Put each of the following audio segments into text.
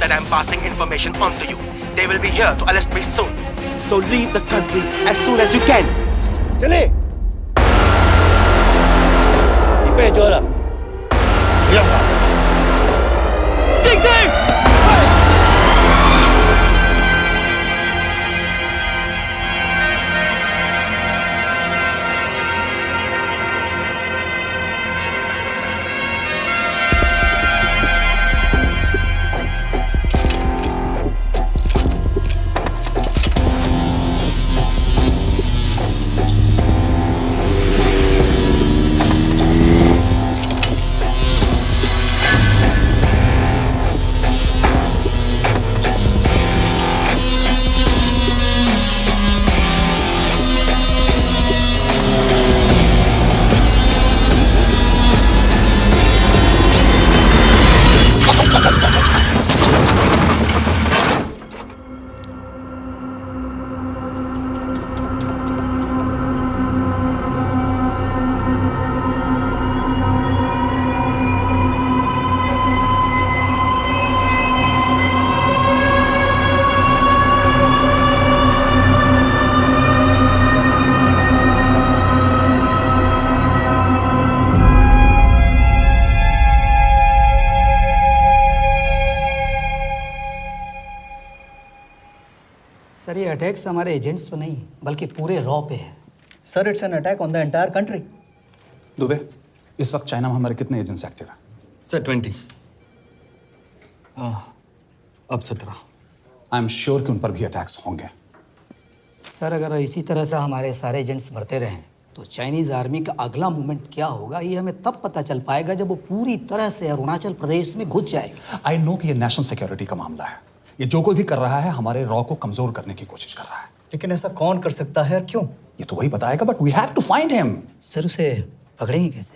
that I'm passing information on to you. They will be here to arrest me soon. So leave the country as soon as you can. चले. 你被捉了。不要跑。静静。सर ये attacks हमारे agents पे नहीं बल्कि पूरे raw पे है। Sir it's an attack on the entire country. Dubey, इस वक्त चाइना में हमारे कितने एजेंट्स एक्टिव हैं? सर 20। अब 17। आई एम श्योर कि उन पर भी अटैक्स होंगे। सर अगर इसी तरह से हमारे सारे एजेंट्स मरते रहें तो चाइनीज़ आर्मी का अगला मूवमेंट क्या होगा ये हमें तब पता चल पाएगा जब वो पूरी तरह से अरुणाचल प्रदेश में घुस जाएगी। आई नो कि ये नेशनल सिक्योरिटी का मामला है। ये जो कोई भी कर रहा है हमारे रॉ को कमजोर करने की कोशिश कर रहा है। लेकिन ऐसा कौन कर सकता है और क्यों? ये तो वही बताएगा, but we have to find him. Sir उसे पकड़ेंगे कैसे?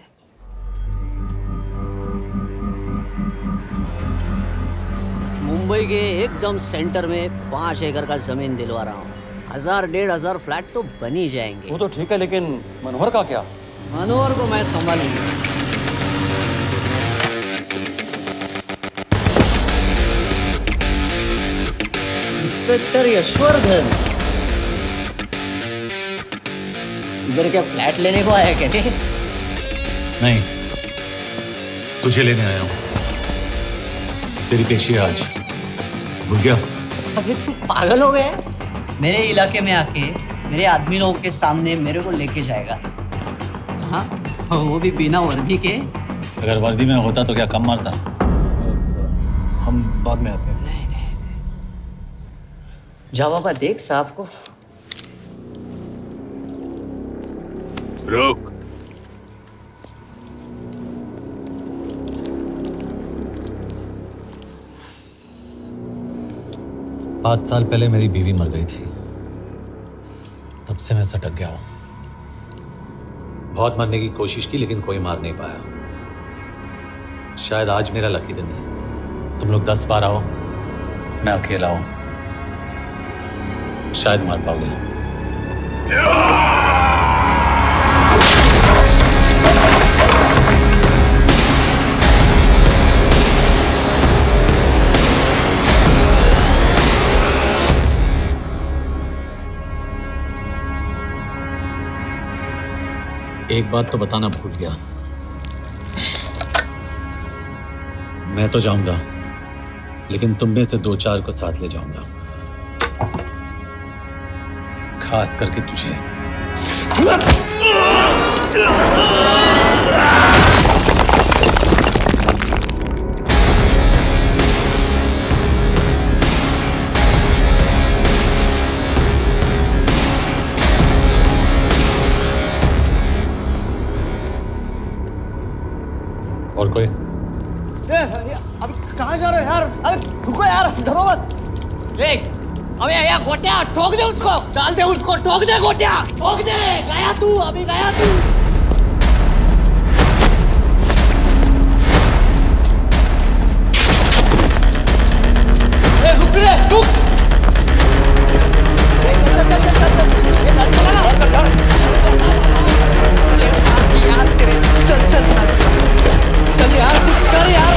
मुंबई के एकदम सेंटर में 5 एकड़ का जमीन दिलवा रहा हूँ। 1000-1500 फ्लैट तो बन ही जाएंगे। वो तो ठीक है, लेकिन मनोहर का क्या? मनोहर को मैं संभालूंगा। इंस्पेक्टर यशवर्धन, इधर क्या फ्लैट लेने को आया क्या? नहीं, तुझे लेने आया हूँ। तेरी पेशी है आज, भूल गया? अबे तू पागल हो गया? मेरे इलाके में आके मेरे आदमी लोगों के सामने मेरे को लेके जाएगा? हाँ, वो भी बिना वर्दी के। अगर वर्दी में होता तो क्या कम मारता? हम बाद में आते हैं। जा बाबा, देख साहब को। रुक। पाँच साल पहले मेरी बीवी मर गई थी, तब से मैं सटक गया हूं। बहुत मरने की कोशिश की लेकिन कोई मार नहीं पाया। शायद आज मेरा लकी दिन है। तुम लोग 10-12 हो, मैं अकेला हूं, शायद मार पाओगे। एक बात तो बताना भूल गया, मैं तो जाऊंगा लेकिन तुम में से 2-4 को साथ ले जाऊंगा, खास करके तुझे। और कोई? अब कहाँ जा रहे हो यार? अबे रुको यार, डरो मत। देख, अबे यार गोटिया, ठोक दे उसको, डाल दे उसको, ठोक दे गोटिया, ठोक दे। गया तू, अभी गया तू। रुक रे, रुक। चल चल चल यार, कुछ कर यार।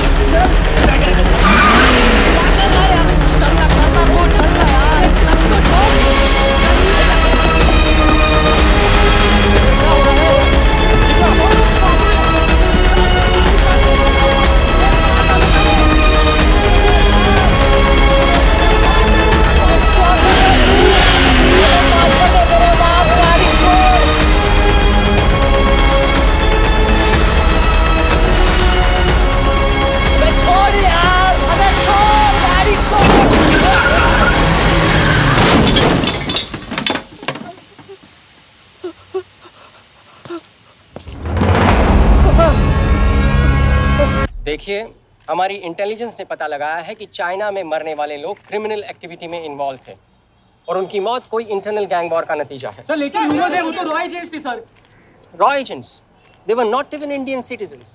देखिए, हमारी इंटेलिजेंस ने पता लगाया है कि चाइना में मरने वाले लोग क्रिमिनल एक्टिविटी में इन्वॉल्व थे और उनकी मौत कोई इंटरनल गैंग वॉर का नतीजा है। सर लेकिन न्यूज़ है वो तो रॉ एजेंट्स थी sir. Raw agents, they were not even Indian citizens.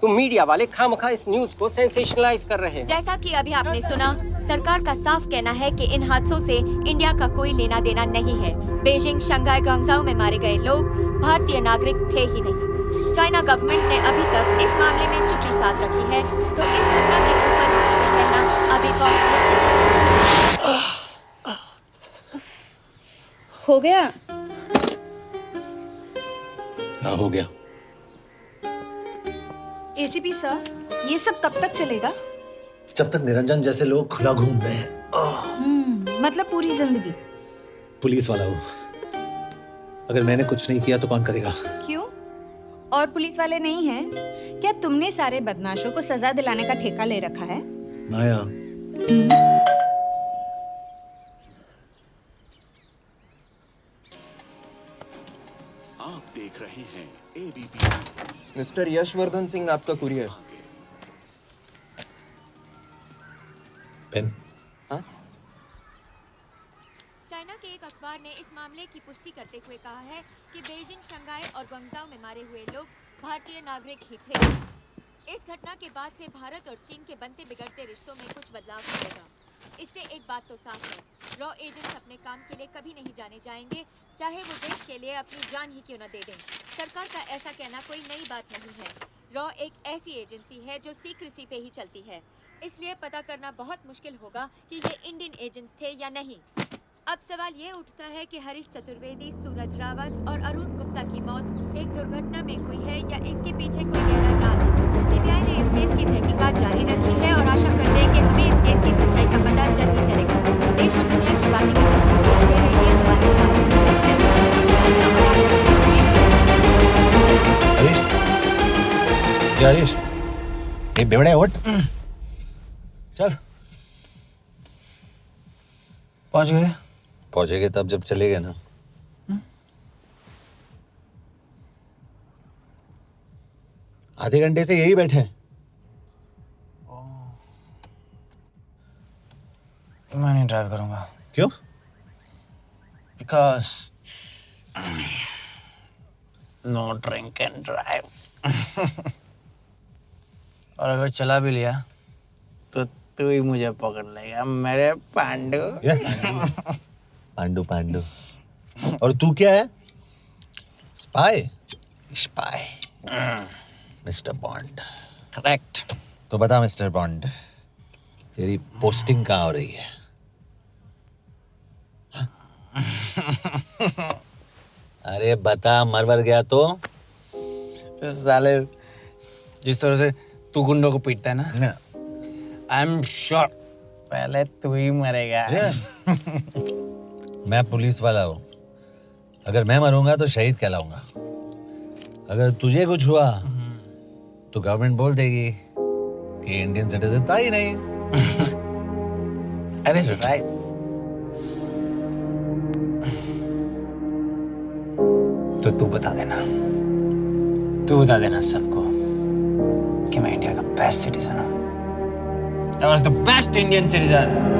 तुम मीडिया वाले खामखा इस न्यूज को सेंसेशनलाइज कर रहे हैं। जैसा कि अभी आपने सुना, सरकार का साफ कहना है कि इन हादसों से इंडिया का कोई लेना देना नहीं है। बीजिंग, शंघाई, ग्वांगझाओ में मारे गए लोग भारतीय नागरिक थे ही नहीं। चाइना गवर्नमेंट ने अभी तक इस मामले में चुप्पी साध रखी है, तो इस घटना के ऊपर कुछ भी कहना अभी बहुत मुश्किल हो गया। हाँ हो गया। एसीपी सर, ये सब कब तक चलेगा? जब तक निरंजन जैसे लोग खुला घूम रहे हैं। मतलब पूरी जिंदगी? पुलिस वाला हूँ, अगर मैंने कुछ नहीं किया तो कौन करेगा? क्यों? और पुलिस वाले नहीं हैं? क्या तुमने सारे बदमाशों को सजा दिलाने का ठेका ले रखा है? माया, आप देख रहे हैं एबीपी। मिस्टर यशवर्धन सिंह, आपका कुरियर। पेन। चाइना के एक अखबार ने इस मामले की पुष्टि करते हुए कहा है कि बीजिंग, शंघाई और ग्वांगझाओ में मारे हुए लोग भारतीय नागरिक ही थे। इस घटना के बाद से भारत और चीन के बनते बिगड़ते रिश्तों में कुछ बदलाव होगा। इससे एक बात तो साफ है, रॉ एजेंट्स अपने काम के लिए कभी नहीं जाने जाएंगे, चाहे वो देश के लिए अपनी जान ही क्यों न दे दें। सरकार का ऐसा कहना कोई नई बात नहीं है। रॉ एक ऐसी एजेंसी है जो सीक्रेसी पे ही चलती है, इसलिए पता करना बहुत मुश्किल होगा कि ये इंडियन एजेंट्स थे या नहीं। अब सवाल ये उठता है कि हरीश चतुर्वेदी, सूरज रावत और अरुण गुप्ता की मौत एक दुर्घटना में हुई है या इसके पीछे कोई गहरा राज है। सीबीआई ने इस केस की तहकीकात जारी रखी है और आशा करते हैं कि हमें इस केस की सच्चाई का पता जल्द ही चलेगा। देश और दुनिया की बातें दे रही है हमारे साथ। हरीश, ये बेवड़े उठ, चल। पहुंच गए? पहुंचेंगे तब जब चलेंगे ना। आधे घंटे से यही बैठे हैं। मैं नहीं ड्राइव करूंगा। क्यों? Because no drink and drive. और अगर चला भी लिया तो तू ही मुझे पकड़ लेगा मेरे पांडू। पांडू पांडू। और तू क्या है? Spy? Spy. Mister bond. Correct. तो बता मिस्टर बॉन्ड, तेरी पोस्टिंग कहाँ हो रही है? अरे बता, मरवर गया तो? साले जिस तरह से तू गुंडों को पीटता है ना, आई एम श्योर पहले तू ही मरेगा। मैं पुलिस वाला हूँ, अगर मैं मरूंगा तो शहीद कहलाऊंगा। अगर तुझे कुछ हुआ तो गवर्नमेंट बोल देगी कि इंडियन सिटीजन था ही नहीं। अरे राइट। तो तू बता देना सबको कि मैं इंडिया का बेस्ट सिटीजन हूँ। I was the best Indian citizen.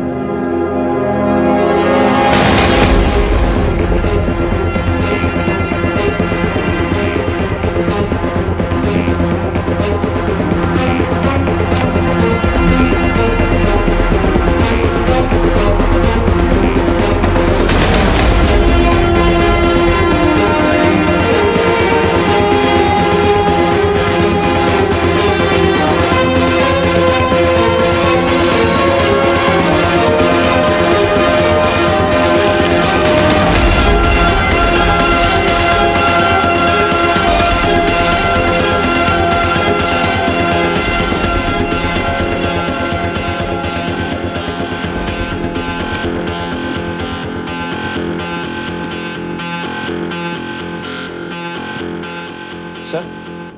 Sir,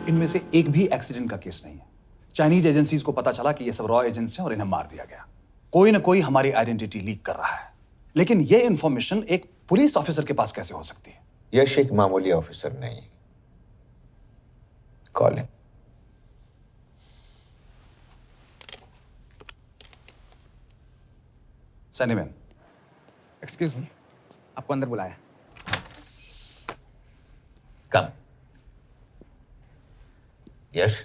इनमें से एक भी एक्सीडेंट का केस नहीं है। चाइनीज एजेंसीज को पता चला कि ये सब रॉ एजेंट्स हैं और इन्हें मार दिया गया। कोई ना कोई हमारी आइडेंटिटी लीक कर रहा है, लेकिन ये इंफॉर्मेशन एक पुलिस ऑफिसर के पास कैसे हो सकती है? यश एक मामूली ऑफिसर नहीं। Call him. सैनीमैन, एक्सक्यूज मी, आपको अंदर बुलाया। Come. Yash,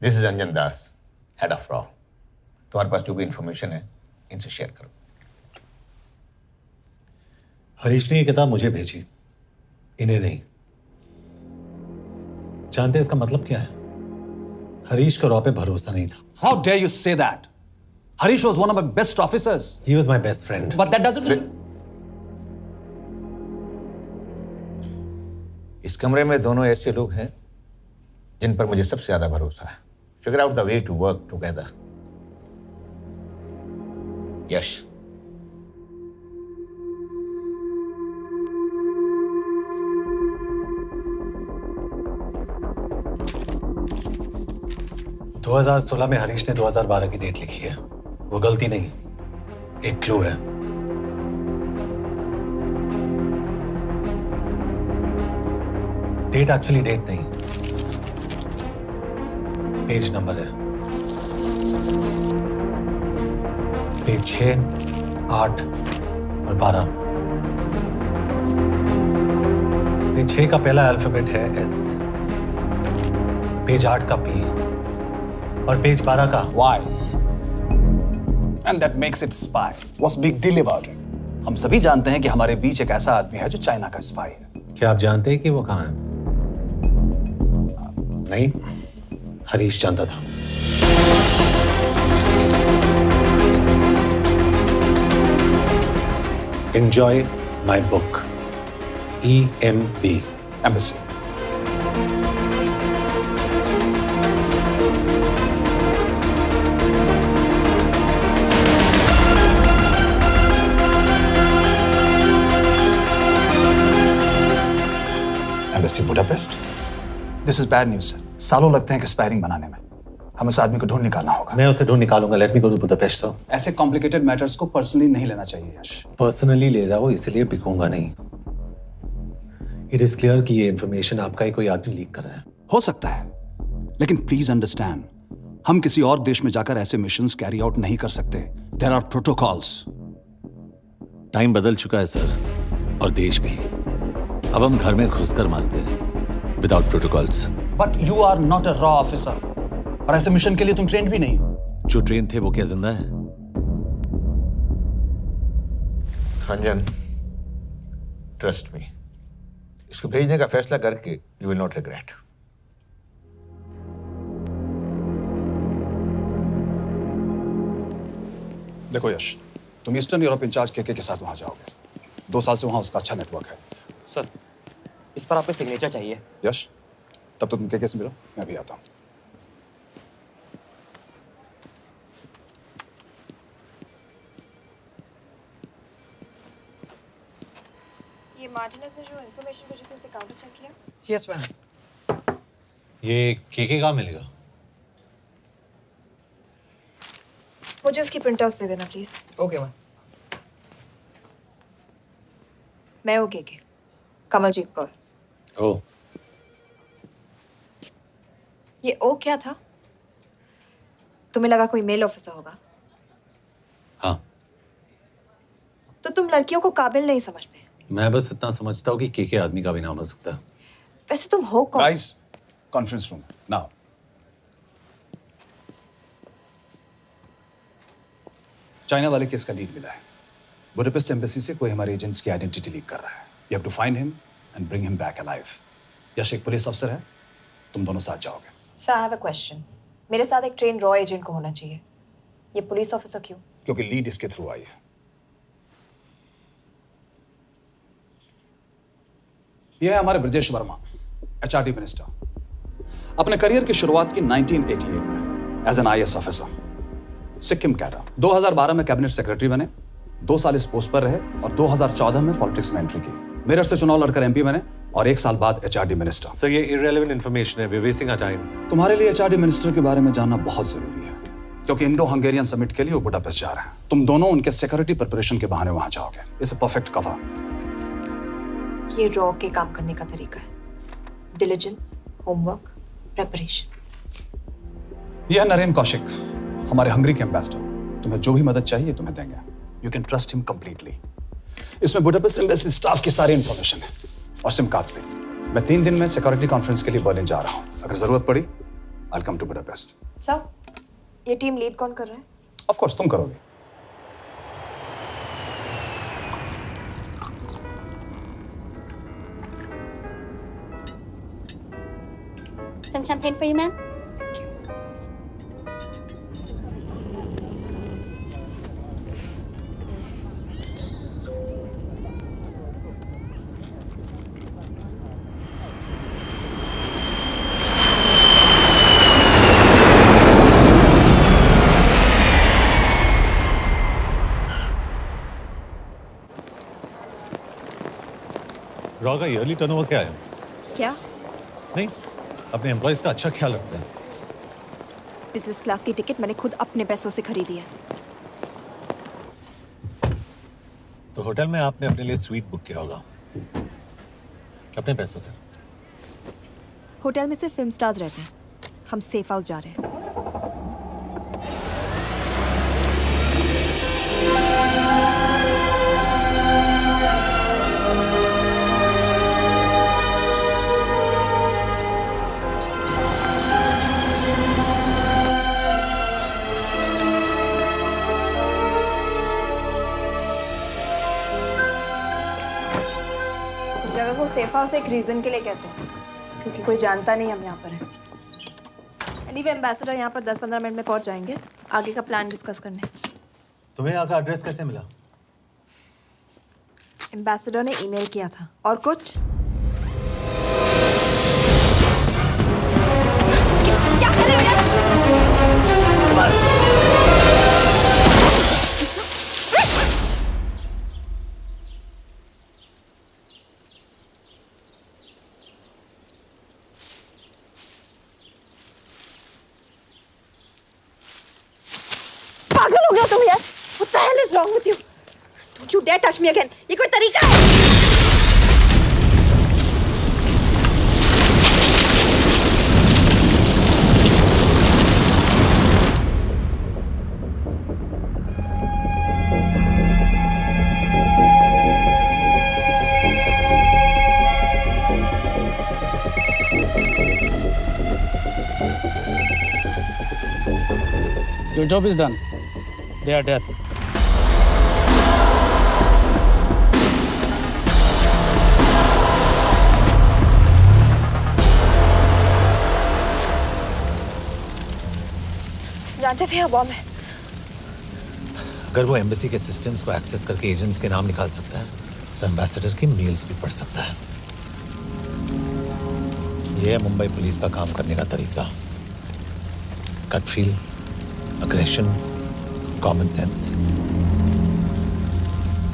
this is Anjan Das, head of रॉ। तुम्हारे पास जो भी इंफॉर्मेशन है इनसे शेयर करो। हरीश ने ये किताब मुझे भेजी, इन्हें नहीं। जानते हैं इसका मतलब क्या है? हरीश को रॉ पे भरोसा नहीं था। how dare you say that? Harish was one of my best officers. He was my best friend. But that doesn't... इस कमरे में दोनों ऐसे लोग हैं जिन पर मुझे सबसे ज्यादा भरोसा है। Figure out the way to work together. Yash, – 2016 में हरीश ने 2012 की डेट लिखी है। वो गलती नहीं, एक क्लू है। डेट एक्चुअली डेट नहीं, पेज नंबर है। पेज 6, 8 और 12। पेज 6 का पहला अल्फाबेट है S, पेज 8 का P और पेज 12 का Why? And that makes it spy. What's big deal about it? हम सभी जानते हैं कि हमारे बीच एक ऐसा आदमी है जो चाइना का स्पाई है। क्या आप जानते हैं कि वो कहाँ है? नहीं, हरीश जानता था। Enjoy my book. EMB. Embassy. Embassy Budapest. This is bad news, sir. सालों लगते हैं कि स्पायरिंग बनाने में। हमें उस आदमी को ढूंढ निकालना होगा। मैं उसे ढूंढ निकालूंगा। Let me go to Budapest sir. ऐसे कॉम्प्लिकेटेड मैटर्स को पर्सनली नहीं लेना चाहिए यश। पर्सनली ले जाओ, इसलिए बिकूंगा नहीं। इट इज क्लियर कि ये इंफॉर्मेशन आपका ही कोई आदमी लीक कर रहा है। हो सकता है, लेकिन प्लीज अंडरस्टैंड, हम किसी और देश में जाकर ऐसे मिशंस कैरी आउट नहीं कर सकते। There are protocols. टाइम बदल चुका है सर, और देश भी। अब हम घर में घुसकर मारते हैं without protocols. But you are not a रॉ ऑफिसर, और ऐसे मिशन के लिए तुम ट्रेंड भी नहीं हो। जो ट्रेन थे वो क्या जिंदा है? अंजन, ट्रस्ट मी, इसको भेजने का फैसला करके यू विल नॉट रिग्रेट। देखो यश, तुम ईस्टर्न यूरोप इंचार्ज के साथ वहां जाओगे। 2 साल से वहां उसका अच्छा नेटवर्क है। सर, इस पर आपके सिग्नेचर चाहिए। यश, तब तो तुम के से मिलो, मैं भी आता हूं। ये मार्टिनेज ने जो इन्फॉर्मेशन भेजी थी उसे काउंटर चेक किया? Yes ma'am. ये केके कहाँ मिलेगा? मुझे उसकी प्रिंटआउट्स दे देना प्लीज। Okay ma'am. मैं हूँ केके, कमलजीत कौर। ओह, ये ओ क्या था? तुम्हें लगा कोई मेल ऑफिसर होगा? हाँ। तो तुम लड़कियों को काबिल नहीं समझते। मैं बस इतना समझता हूँ कि केके आदमी का भी नाम हो सकता है। वैसे तुम हो कौन? Guys, conference room now. China वाले केस का लीड मिला है। बुडापेस्ट एम्बेसी से कोई हमारे एजेंट्स की आइडेंटिटी लीक कर रहा है। You have to find him and bring him back alive. Yash एक पुलिस अफसर है, तुम दोनों साथ जाओगे। Sir, I have a question. मेरे साथ एक ट्रेन रॉ एजेंट को होना चाहिए। ये पुलिस ऑफिसर क्यों? क्योंकि लीड इसके थ्रू आई है। यह है हमारे ब्रजेश वर्मा, एचआरडी मिनिस्टर। अपने करियर की शुरुआत की 1988 में as an IAS officer, Sikkim cadre. 2012 में कैबिनेट सेक्रेटरी बने, 2 साल इस पोस्ट पर रहे और 2014 में पॉलिटिक्स में एंट्री की। मेरठ से चुनाव लड़कर एमपी बने और 1 साल बाद एचआरडी मिनिस्टर। सर, ये इररिलेवेंट इंफॉर्मेशन है, we are wasting our time. तुम्हारे लिए एचआरडी मिनिस्टर के बारे में जानना बहुत जरूरी है, क्योंकि इंडो हंगेरियन समिट के लिए वो बुडापेस्ट जा रहे हैं। तुम दोनों उनके सिक्योरिटी प्रिपरेशन के बहाने वहां जाओगे। It's a perfect cover. ये रॉ के काम करने का तरीका है। Diligence, homework, preparation. यह नरेन कौशिक, हमारे हंगरी के एम्बेसडर। तुम्हें जो भी मदद चाहिए तुम्हें देंगे। You can trust him completely. इसमें बुडापेस्ट एम्बेसी स्टाफ की सारी इंफॉर्मेशन है और सिम कार्ड्स भी। मैं 3 दिन में सिक्योरिटी कॉन्फ्रेंस के लिए बर्लिन जा रहा हूँ। अगर जरूरत पड़ी I will come to Budapest. Sir, ये टीम लीड कौन कर रहा है? ऑफ कोर्स तुम करोगे। Some champagne for you, ma'am. Raw का ईयरली टर्नओवर क्या है? क्या? नहीं, अपने एम्प्लॉइज का अच्छा ख्याल रखते हैं। बिजनेस क्लास की टिकट मैंने खुद अपने पैसों से खरीदी है। तो होटल में आपने अपने लिए स्वीट बुक किया होगा अपने पैसों से। होटल में सिर्फ फिल्म स्टार्स रहते हैं। हम सेफ हाउस जा रहे हैं। इस जगह को सेफ हाउस एक रीजन के लिए कहते हैं, क्योंकि कोई जानता नहीं हम यहाँ पर हैं। एनीवे एम्बेसडर यहाँ पर 10-15 मिनट में पहुँच जाएंगे आगे का प्लान डिस्कस करने। तुम्हें यहाँ का एड्रेस कैसे मिला? एम्बेसडर ने ईमेल किया था। और कुछ? पागल हो गया तुम यार? What the hell is wrong with you? Don't you dare touch me again. ये कोई तरीका है? Your job is done. They are dead. जानते थे बॉम्ब है। अगर वो एम्बेसी के सिस्टम्स को एक्सेस करके एजेंट्स के नाम निकाल सकता है तो एम्बेसडर की मेल्स भी पढ़ सकता है। ये है मुंबई पुलिस का काम करने का तरीका। Gut feel, aggression, common sense.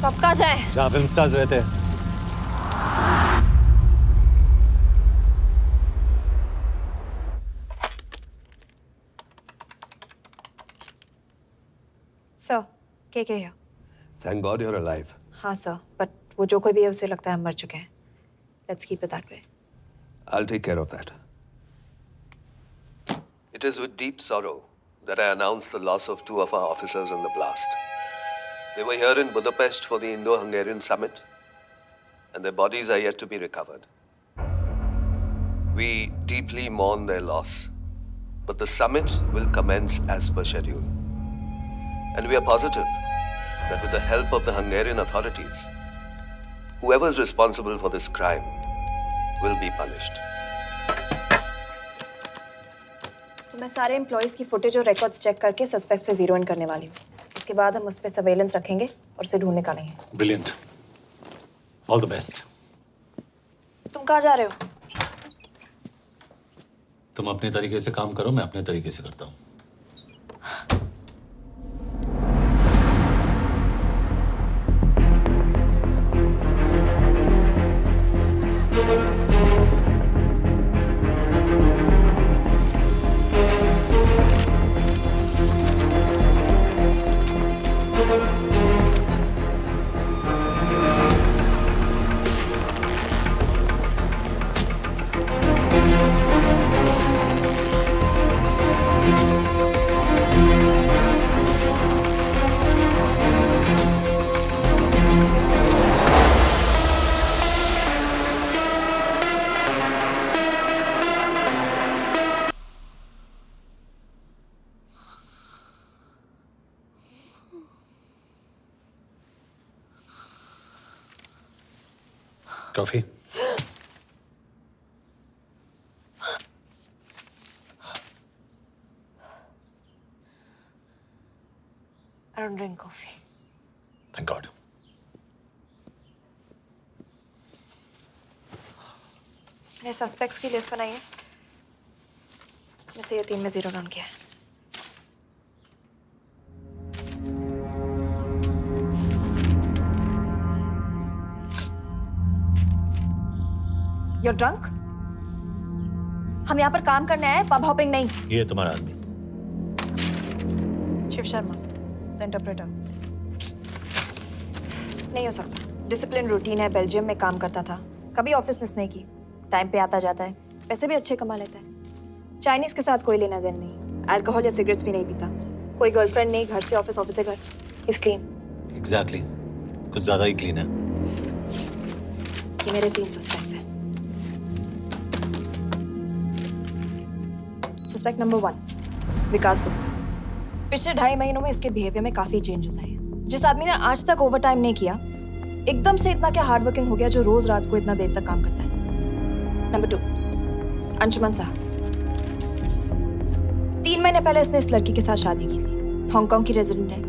तो अब कहाँ जाएं? जहाँ फिल्म स्टार्स रहते हैं। सर, के here? Thank God you're alive. हाँ सर, बट वो जो कोई भी है उसे लगता है हम मर चुके हैं। Let's keep it that way. I'll take care of that. It is with deep sorrow that I announce the loss of 2 of our officers in the blast. They were here in Budapest for the Indo-Hungarian summit, and their bodies are yet to be recovered. We deeply mourn their loss, but the summit will commence as per schedule. And we are positive that with the help of the Hungarian authorities, whoever is responsible for this crime will be punished. तो मैं सारे employees की footage और records check करके suspects पे zero in करने वाली हूँ। उसके बाद हम उस पर सर्वेलेंस रखेंगे और उसे ढूंढ निकालेंगे। Brilliant, all the best. तुम कहाँ जा रहे हो? तुम अपने तरीके से काम करो, मैं अपने तरीके से करता हूँ। Coffee? I don't drink coffee. Thank God. मैंने सस्पेक्ट्स की लिस्ट बनाई है. वैसे ये 3 में 0 डाउन किया है. You're drunk? हम यहाँ पर काम करने आए, पब हॉपिंग नहीं. ये तुम्हारा आदमी. Shiv Sharma, the interpreter. नहीं हो सकता. डिसिप्लिन रूटीन है, बेल्जियम में काम करता था, कभी ऑफिस मिस नहीं की, टाइम पे आता जाता है, पैसे भी अच्छे कमा लेता है. चाइनीज के साथ कोई लेना देना नहीं, अल्कोहल या सिगरेट्स भी नहीं पीता, कोई गर्लफ्रेंड नहीं, घर से ऑफिस, ऑफिस से घर. Is clean. एग्जैक्टली. कुछ ज्यादा ही क्लीन है. ये मेरे 3 सस्पेक्ट्स हैं. सस्पेक्ट नंबर 1, विकास गुप्ता. पिछले 2.5 महीनों में इसके बिहेवियर में काफी चेंजेस आए हैं. जिस आदमी ने आज तक ओवर टाइम नहीं किया, एकदम से इतना क्या हार्ड वर्किंग हो गया जो रोज रात को इतना देर तक काम करता है. नंबर 2, अंशुमन साहब. 3 महीने पहले इसने इस लड़की के साथ शादी की थी. हांगकांग की रेजिडेंट है.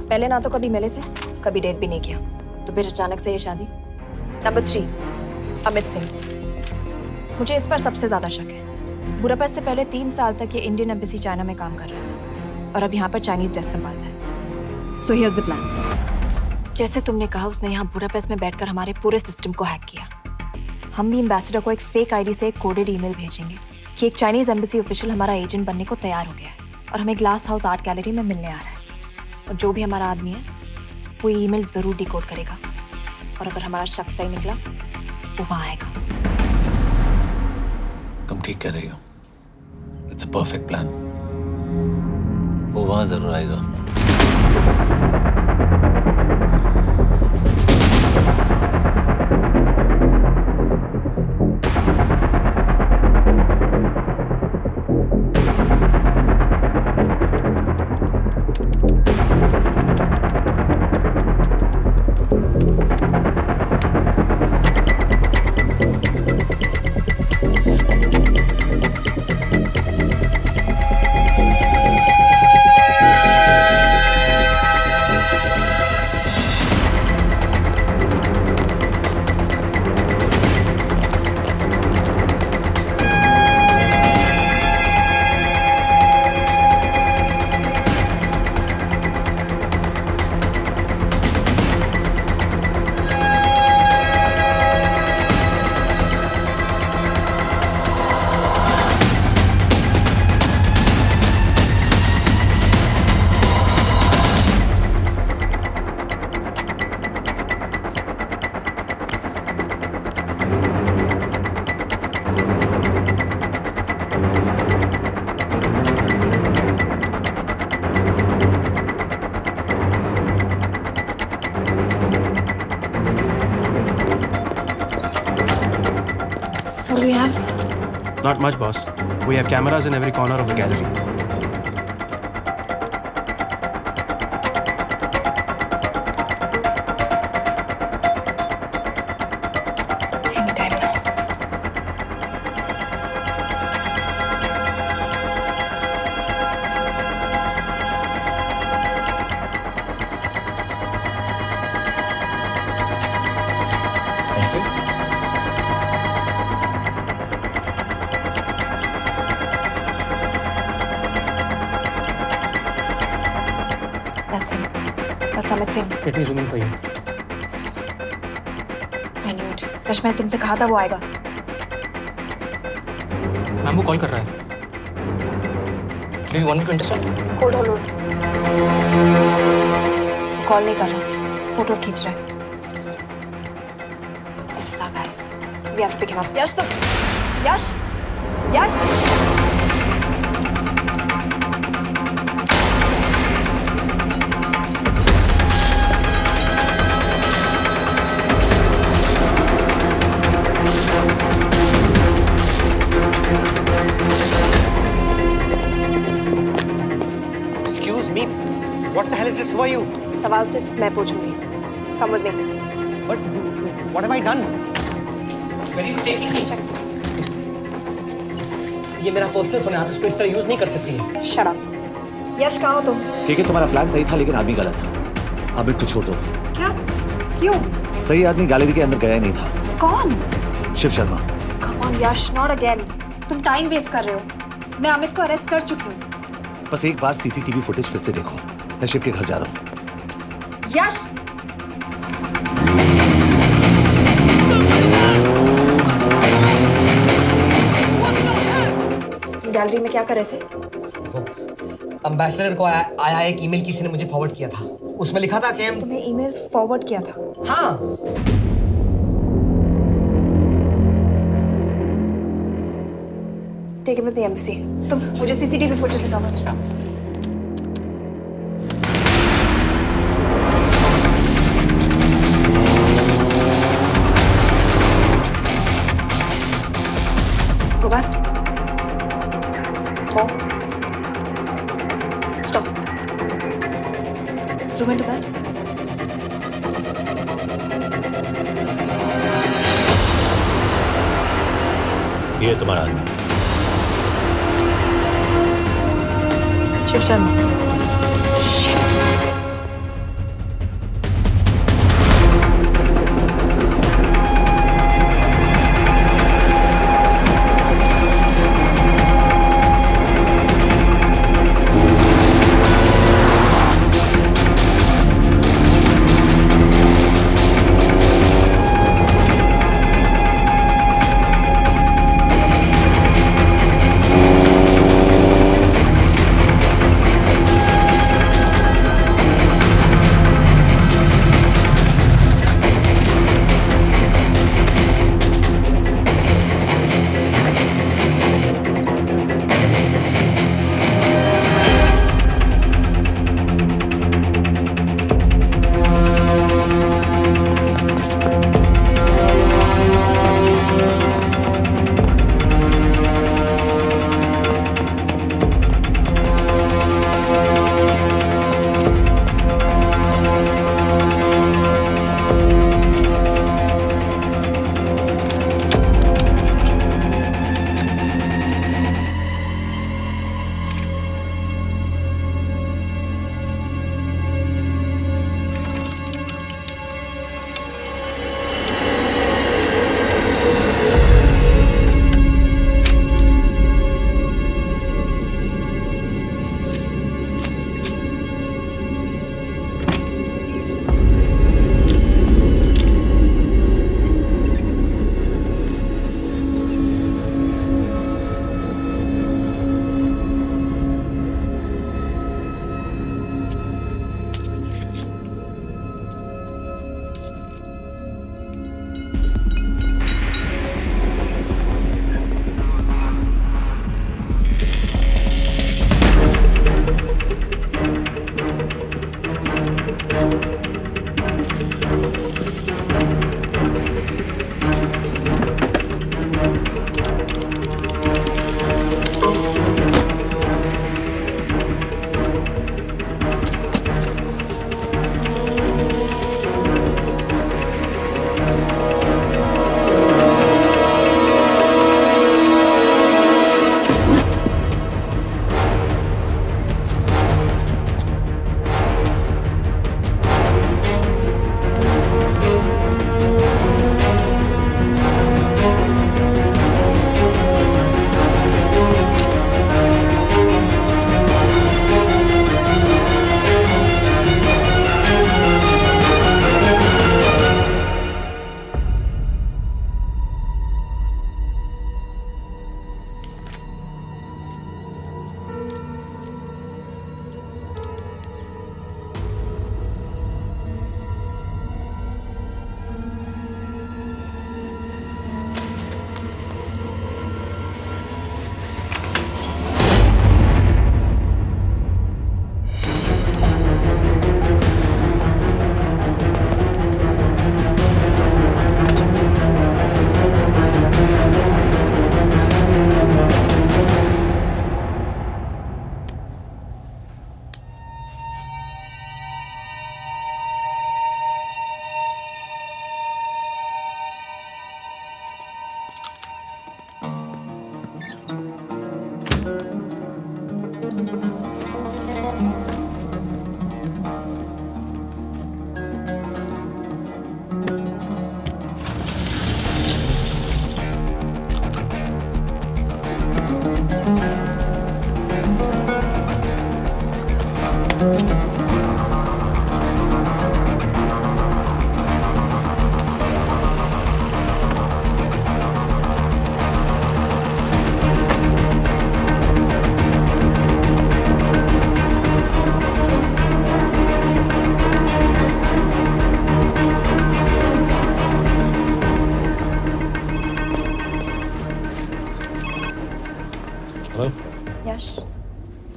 पहले ना तो कभी मिले थे, कभी डेट भी नहीं किया, तो फिर अचानक से ये शादी. नंबर 3, अमित सिंह. मुझे इस पर सबसे ज्यादा शक है. बुडापेस्ट से पहले 3 साल तक ये इंडियन एम्बेसी चाइना में काम कर रहा था और अब यहाँ पर चाइनीज डेस्क संभालता है. So here's the plan. जैसे तुमने कहा, उसने यहाँ बुडापेस्ट में बैठकर हमारे पूरे सिस्टम को हैक किया. हम भी एम्बेसडर को एक फेक आईडी से एक कोडेड ईमेल भेजेंगे कि एक चाइनीज एम्बेसी ऑफिशियल हमारा एजेंट बनने को तैयार हो गया है और हमें ग्लास हाउस आर्ट गैलरी में मिलने आ रहा है. और जो भी हमारा आदमी है वो ईमेल जरूर डिकोड करेगा और अगर हमारा शक सही निकला वो वहाँ आएगा. तुम ठीक कह रही हो. It's a perfect plan. वो वहां जरूर आएगा. What do we have? Not much, boss. We have cameras in every corner of the gallery. Anytime now. That's him. That's Amit Singh. Let me zoom in for you. I knew it. Rush, मैंने तुमसे कहा था वो आएगा. Ma'am वो call कर रहा है. Do you want me to intercept? Hold. Call नहीं कर रहा. फोटोज खींच रहा है. This is our guy. We have to pick him up. यश तो. यश. Excuse me. What the hell is this? Who are you? सवाल सिर्फ मैं पूछूंगी. Come with me. But what have I done? Where are you taking me? ये मेरा personal phone है, आप इसको इस तरह यूज नहीं कर सकती हैं। Shut up. यश कहाँ हो तुम? ठीक है, तुम्हारा प्लान सही था लेकिन आदमी गलत था। अमित को छोड़ दो। क्या? क्यों? सही आदमी गैलरी के अंदर गया ही नहीं था। कौन? Shiv Sharma. Come on Yash, not again. तुम टाइम वेस्ट कर रहे हो। मैं अमित को अरेस्ट कर चुकी हूँ। बस एक बार सीसीटीवी फुटेज फिर से देखो। मैं शिव के घर जा रहा हूँ। यश! तुम गैलरी में क्या कर रहे थे? एम्बेसडर को आया एक ईमेल किसी ने मुझे फॉरवर्ड किया था। उसमें लिखा था कि हम तुम्हें ईमेल फॉरवर्ड किया था? हाँ। Take him to the embassy. तुम मुझे सीसीटीवी फुटेज दिखाओ। Go back. Four. Stop. Zoom into that. ये तुम्हारा आदमी। शिव शर्मा।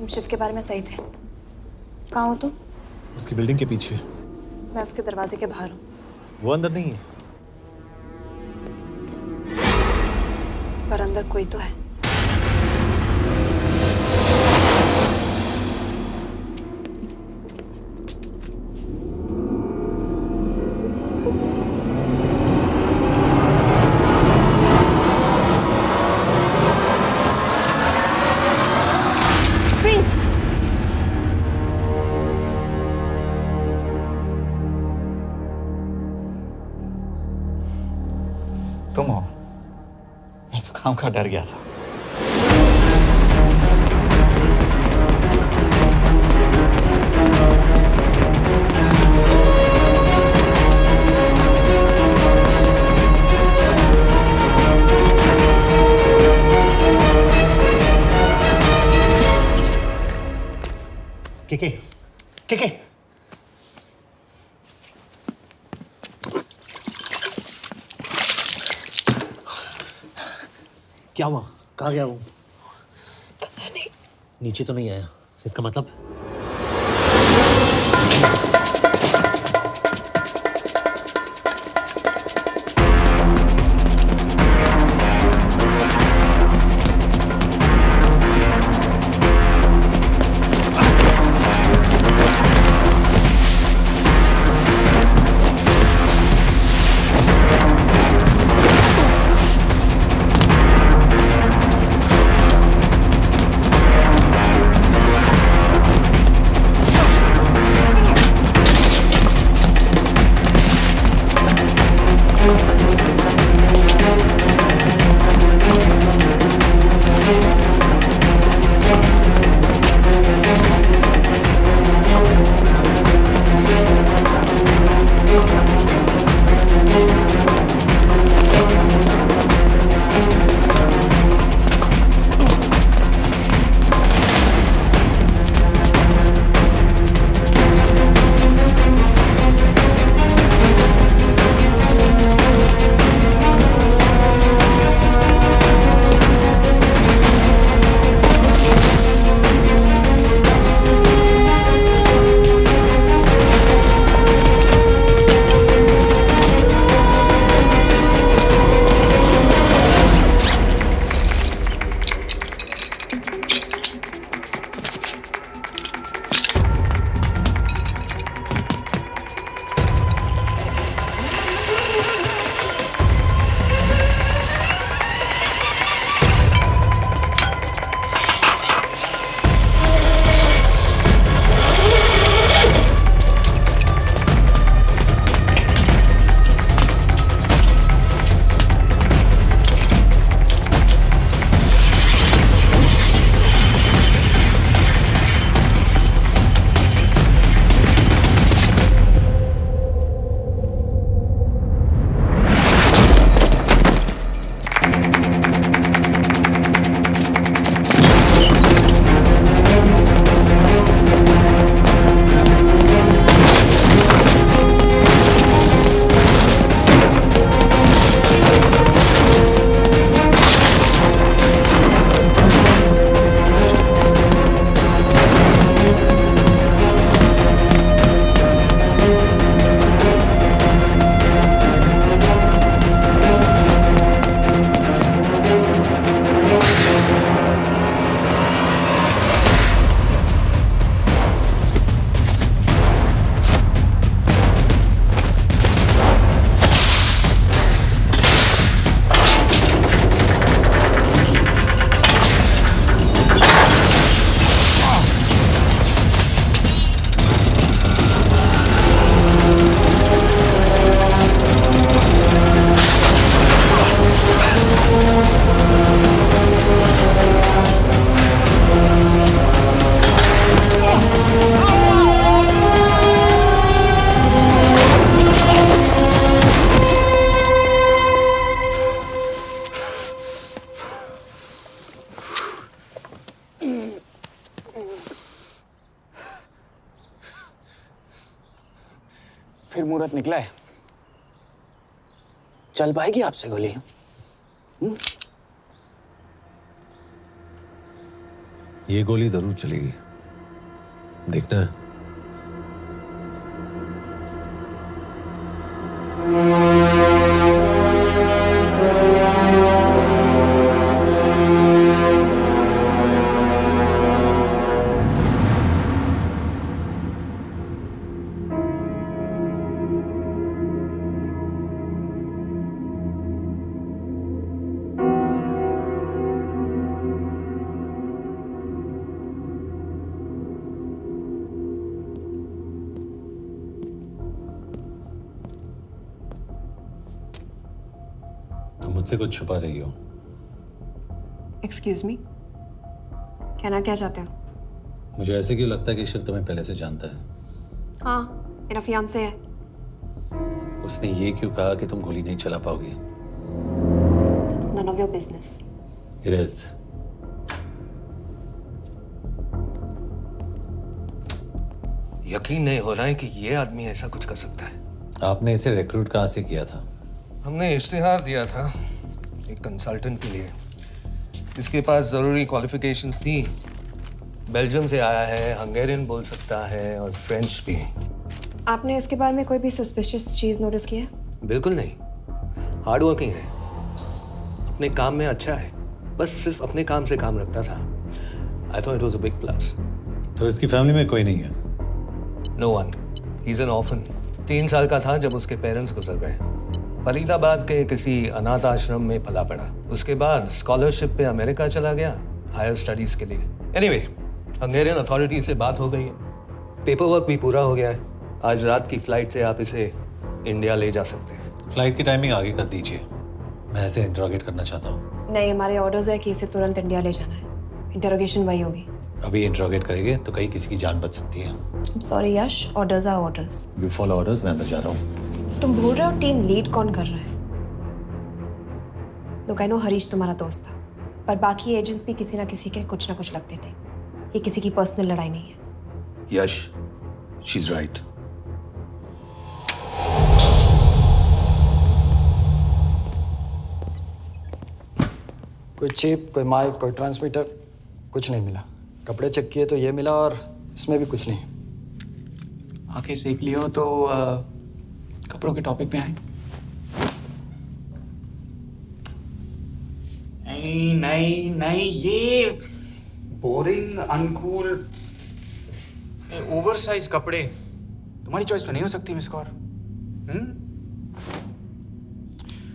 शिव के बारे में सही थे। कहाँ हो तुम? उसकी बिल्डिंग के पीछे। मैं उसके दरवाजे के बाहर हूँ। वो अंदर नहीं है। पर अंदर कोई तो है। तुम हो? मैं तो काम का डर गया था। के क्या हुआ? कहाँ गया वो? पता नहीं। नीचे तो नहीं आया, इसका मतलब? फिर मुहूर्त निकला है, चल पाएगी आपसे गोली? ये गोली जरूर चलेगी, देखना है। तुम मुझसे कुछ छुपा रही हो। एक्सक्यूज मी, कहना क्या चाहते हो? मुझे ऐसे क्यों लगता है कि शिव तुम्हें पहले से जानता है? हाँ, मेरा फियांसे है। उसने ये क्यों कहा कि तुम गोली नहीं चला पाओगी? It's none of your business. It is. यकीन नहीं हो रहा है कि ये आदमी ऐसा कुछ कर सकता है। आपने इसे रिक्रूट कहाँ से किया था? हमने इश्तिहार दिया था एक कंसल्टेंट के लिए। इसके पास ज़रूरी क्वालिफिकेशंस थी। बेल्जियम से आया है, हंगेरियन बोल सकता है और फ्रेंच भी। आपने इसके बारे में कोई भी सस्पिशियस चीज़ नोटिस की है? बिल्कुल नहीं, हार्ड वर्किंग है, अपने काम में अच्छा है, बस सिर्फ अपने काम से काम रखता था। I thought it was a big plus. तो इसकी फैमिली में कोई नहीं है? No one, he is an orphan. 3 साल का था जब उसके पेरेंट्स गुजर गए। फरीदाबाद के किसी अनाथ आश्रम में पला पड़ा। उसके बाद स्कॉलरशिप पे अमेरिका चला गया हायर स्टडीज के लिए। एनीवे, हंगेरियन अथॉरिटी से बात हो गई है, पेपर वर्क भी पूरा हो गया है। आज रात की फ्लाइट से आप इसे इंडिया ले जा सकते हैं। फ्लाइट की टाइमिंग आगे कर दीजिए, मैं इसे इंटरोगेट करना चाहता हूँ। नहीं, हमारे ऑर्डर्स है कि इसे तुरंत इंडिया ले जाना है। इंटरोगेशन वही होगी। अभी इंटरोगेट करेंगे तो कहीं किसी की जान बच सकती है। Sorry Yash, orders are orders. You follow orders, मैं अंदर जा रहा हूँ। तुम भूल रहे हो टीम लीड कौन कर रहा है? लोग आई नो हरीश तुम्हारा दोस्त था, पर बाकी एजेंट्स भी किसी ना किसी के कुछ ना कुछ लगते थे। ये किसी की पर्सनल लड़ाई नहीं है। यश, शी इज राइट। कोई चिप, कोई माइक, कोई ट्रांसमीटर, कुछ नहीं मिला। कपड़े चेक किए तो ये मिला और इसमें भी कुछ नहीं। आंखें सेक लियो तो कपड़ों के टॉपिक पे आए। नहीं नहीं नहीं, ये बोरिंग, अनकूल, ओवरसाइज कपड़े तुम्हारी चॉइस तो नहीं हो सकती मिस कौर।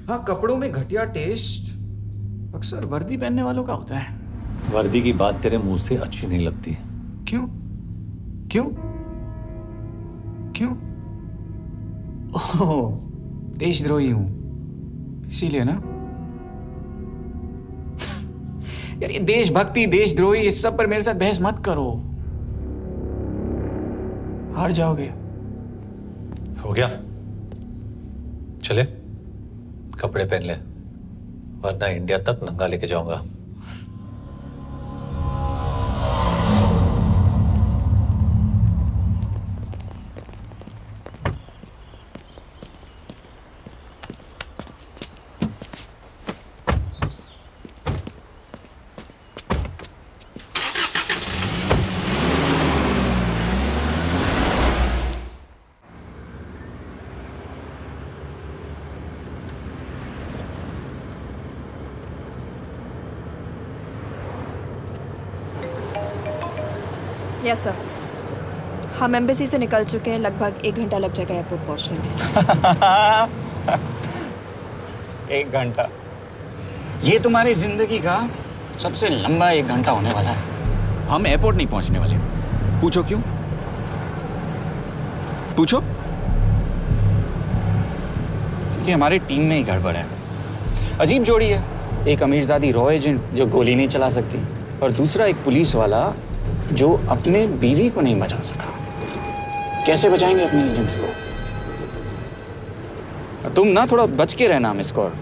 हाँ, कपड़ों में घटिया टेस्ट अक्सर वर्दी पहनने वालों का होता है। वर्दी की बात तेरे मुंह से अच्छी नहीं लगती। क्यों क्यों क्यों? ओह, देशद्रोही हूं इसीलिए ना। यार ये देशभक्ति, देशद्रोही, इस सब पर मेरे साथ बहस मत करो, हार जाओगे। हो गया, चले कपड़े पहन ले, वरना इंडिया तक नंगा लेके जाऊंगा। यस सर, हम एम्बेसी से निकल चुके हैं। लगभग 1 घंटा लग जाएगा एयरपोर्ट पहुंचने में। 1 घंटा? ये तुम्हारी जिंदगी का सबसे लंबा 1 घंटा होने वाला है। हम एयरपोर्ट नहीं पहुंचने वाले। पूछो क्यों? पूछो। क्योंकि हमारी टीम में ही गड़बड़ है। अजीब जोड़ी है, एक अमीरजादी रॉ एजेंट जो गोली नहीं चला सकती, और दूसरा एक पुलिस वाला जो अपने बीवी को नहीं बचा सका। कैसे बचाएंगे अपने एजेंट्स को? तुम ना थोड़ा बच के रहना मिस कौर,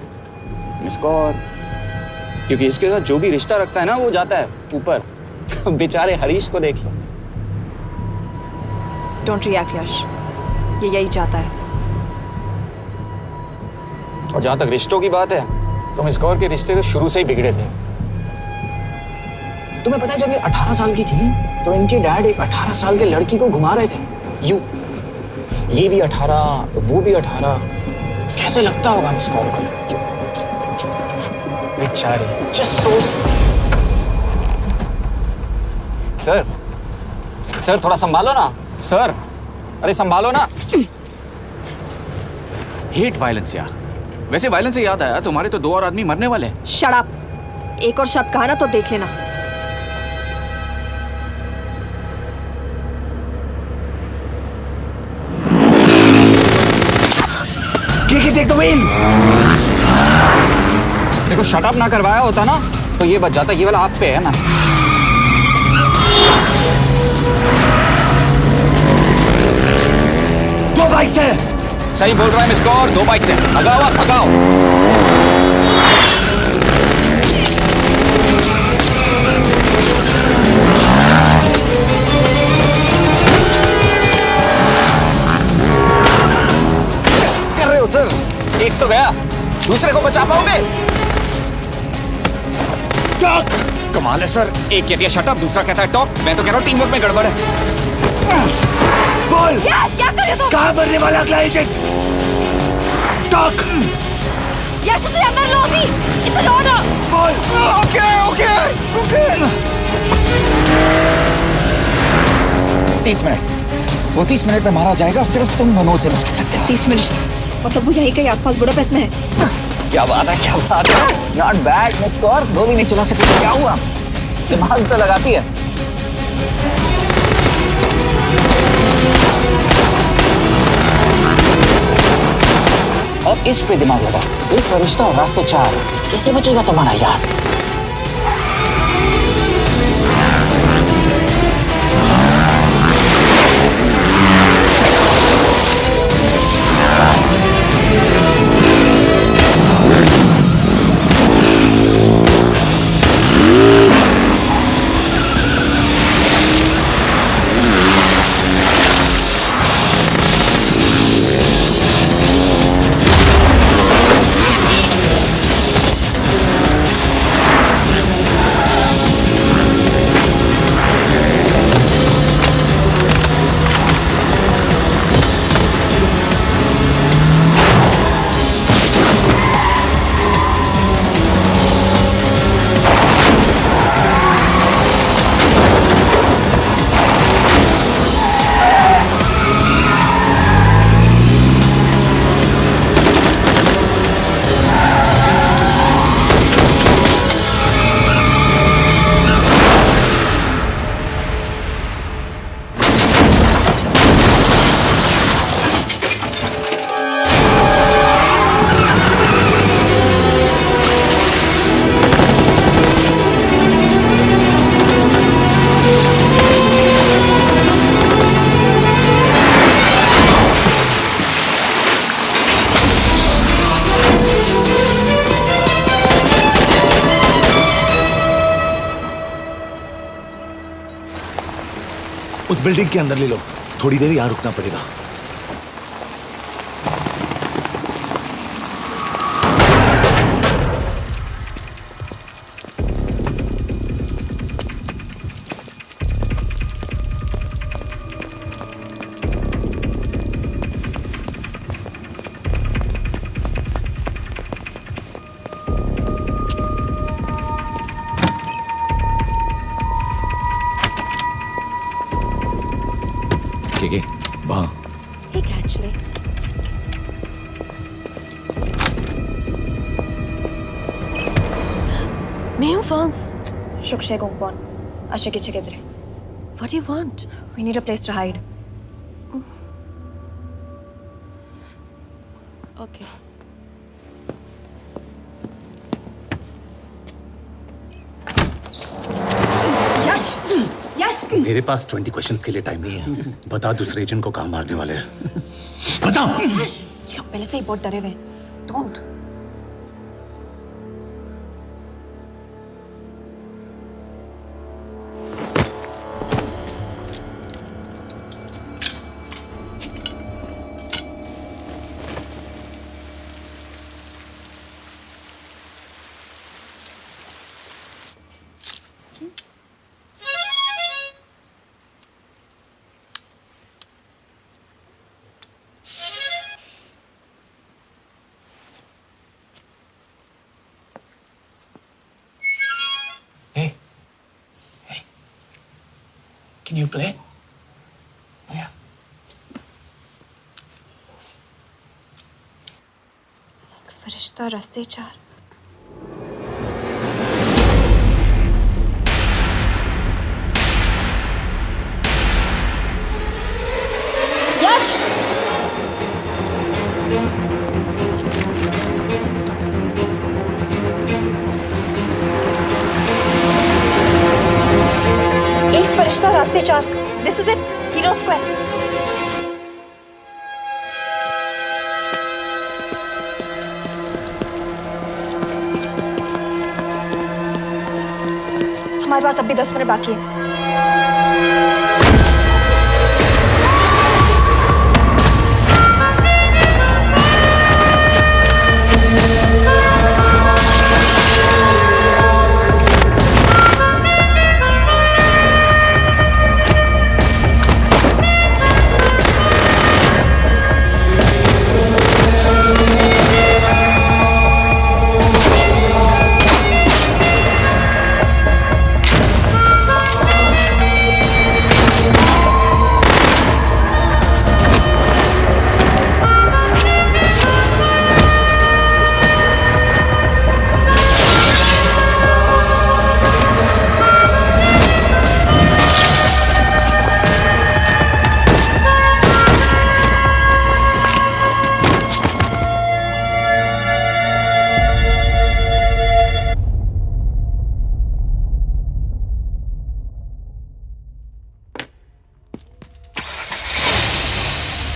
क्योंकि इसके साथ जो भी रिश्ता रखता है ना वो जाता है ऊपर। बेचारे हरीश को देख लो। डोंट रिएक्ट यश, ये यही चाहता है। और जहां तक रिश्तों की बात है तो मिस कौर के रिश्ते तो शुरू से ही बिगड़े थे। तुम्हें पता है जब ये 18 साल की थी तो इनके डैड एक 18 साल के लड़की को घुमा रहे थे यूं। ये भी 18, वो भी 18। कैसे लगता होगा मिस कॉल को? बेचारी, जस्ट सो। सर थोड़ा संभालो ना सर। अरे संभालो ना। हेट वायलेंस यार। वैसे वायलेंस से याद आया, तुम्हारे तो 2 और आदमी मरने वाले हैं। Shut up. एक और शब्द कहा ना तो देख लेना। देखो शट अप ना करवाया होता ना तो ये बच जाता। ये वाला आप पे है ना। दो बाइक से। सही बोल रहा है मिस कौर, 2 बाइक से। भगाओ आप, भगाओ। कर रहे हो सर? एक तो गया, दूसरे को बचा पाओगे? टॉक। कमाल है सर। एक कहती है शट अप, दूसरा कहता है टॉक। मैं तो कह रहा हूँ टीम वर्क में गड़बड़ है। बोल। क्या कर रहे हो तुम? कहाँ मरने वाला अगला एजेंट? टॉक। यश से अंदर लो अभी। It's an order. बोल। ओके। 30 मिनट। वो 30 मिनट में मारा जाएगा। सिर्फ तुम दोनों से बच सकते हो। 30 मिनट मतलब वो यहीं कहीं आसपास बुडापेस्ट में है। क्या बात है, क्या बात है। Not bad miss Kaur. 2 भी नहीं चला सकते तो क्या हुआ? दिमाग तो लगाती है। और इस पे दिमाग लगा। एक फरिश्ता और रास्ते 4। कैसे बचेगा तुम्हारा यार? उस बिल्डिंग के अंदर ले लो। थोड़ी देर यहां रुकना पड़ेगा। वहां Hey, actually. मैं हूँ फ्रांस। शुक्शे गोंगपॉन। आशा की चिकेदरे। What do you want? We need a place to hide. Okay. यश! यश! मेरे पास 20 क्वेश्चंस के लिए टाइम नहीं है। बता दूसरे एजेंट को कहाँ मारने वाले हैं। बता। यश! ये लोग पहले से ही बहुत डरे हुए हैं। Don't. Can you play? Yeah. एक फरिश्ता रास्ते चार। यश! एक फरिश्ता रास्ते चार। This is it, hero square. हमारे पास अब भी 10 मिनट बाकी है।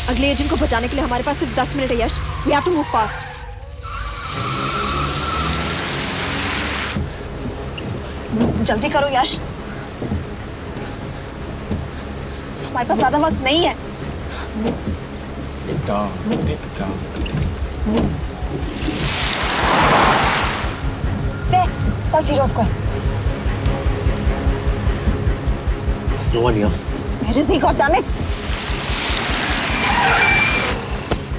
अगले एजेंट को बचाने के लिए हमारे पास सिर्फ 10 मिनट है Yash. We have to move fast. जल्दी करो यश, हमारे पास ज्यादा वक्त नहीं है। That's Hero Square. There's no one here. Where is he, goddammit?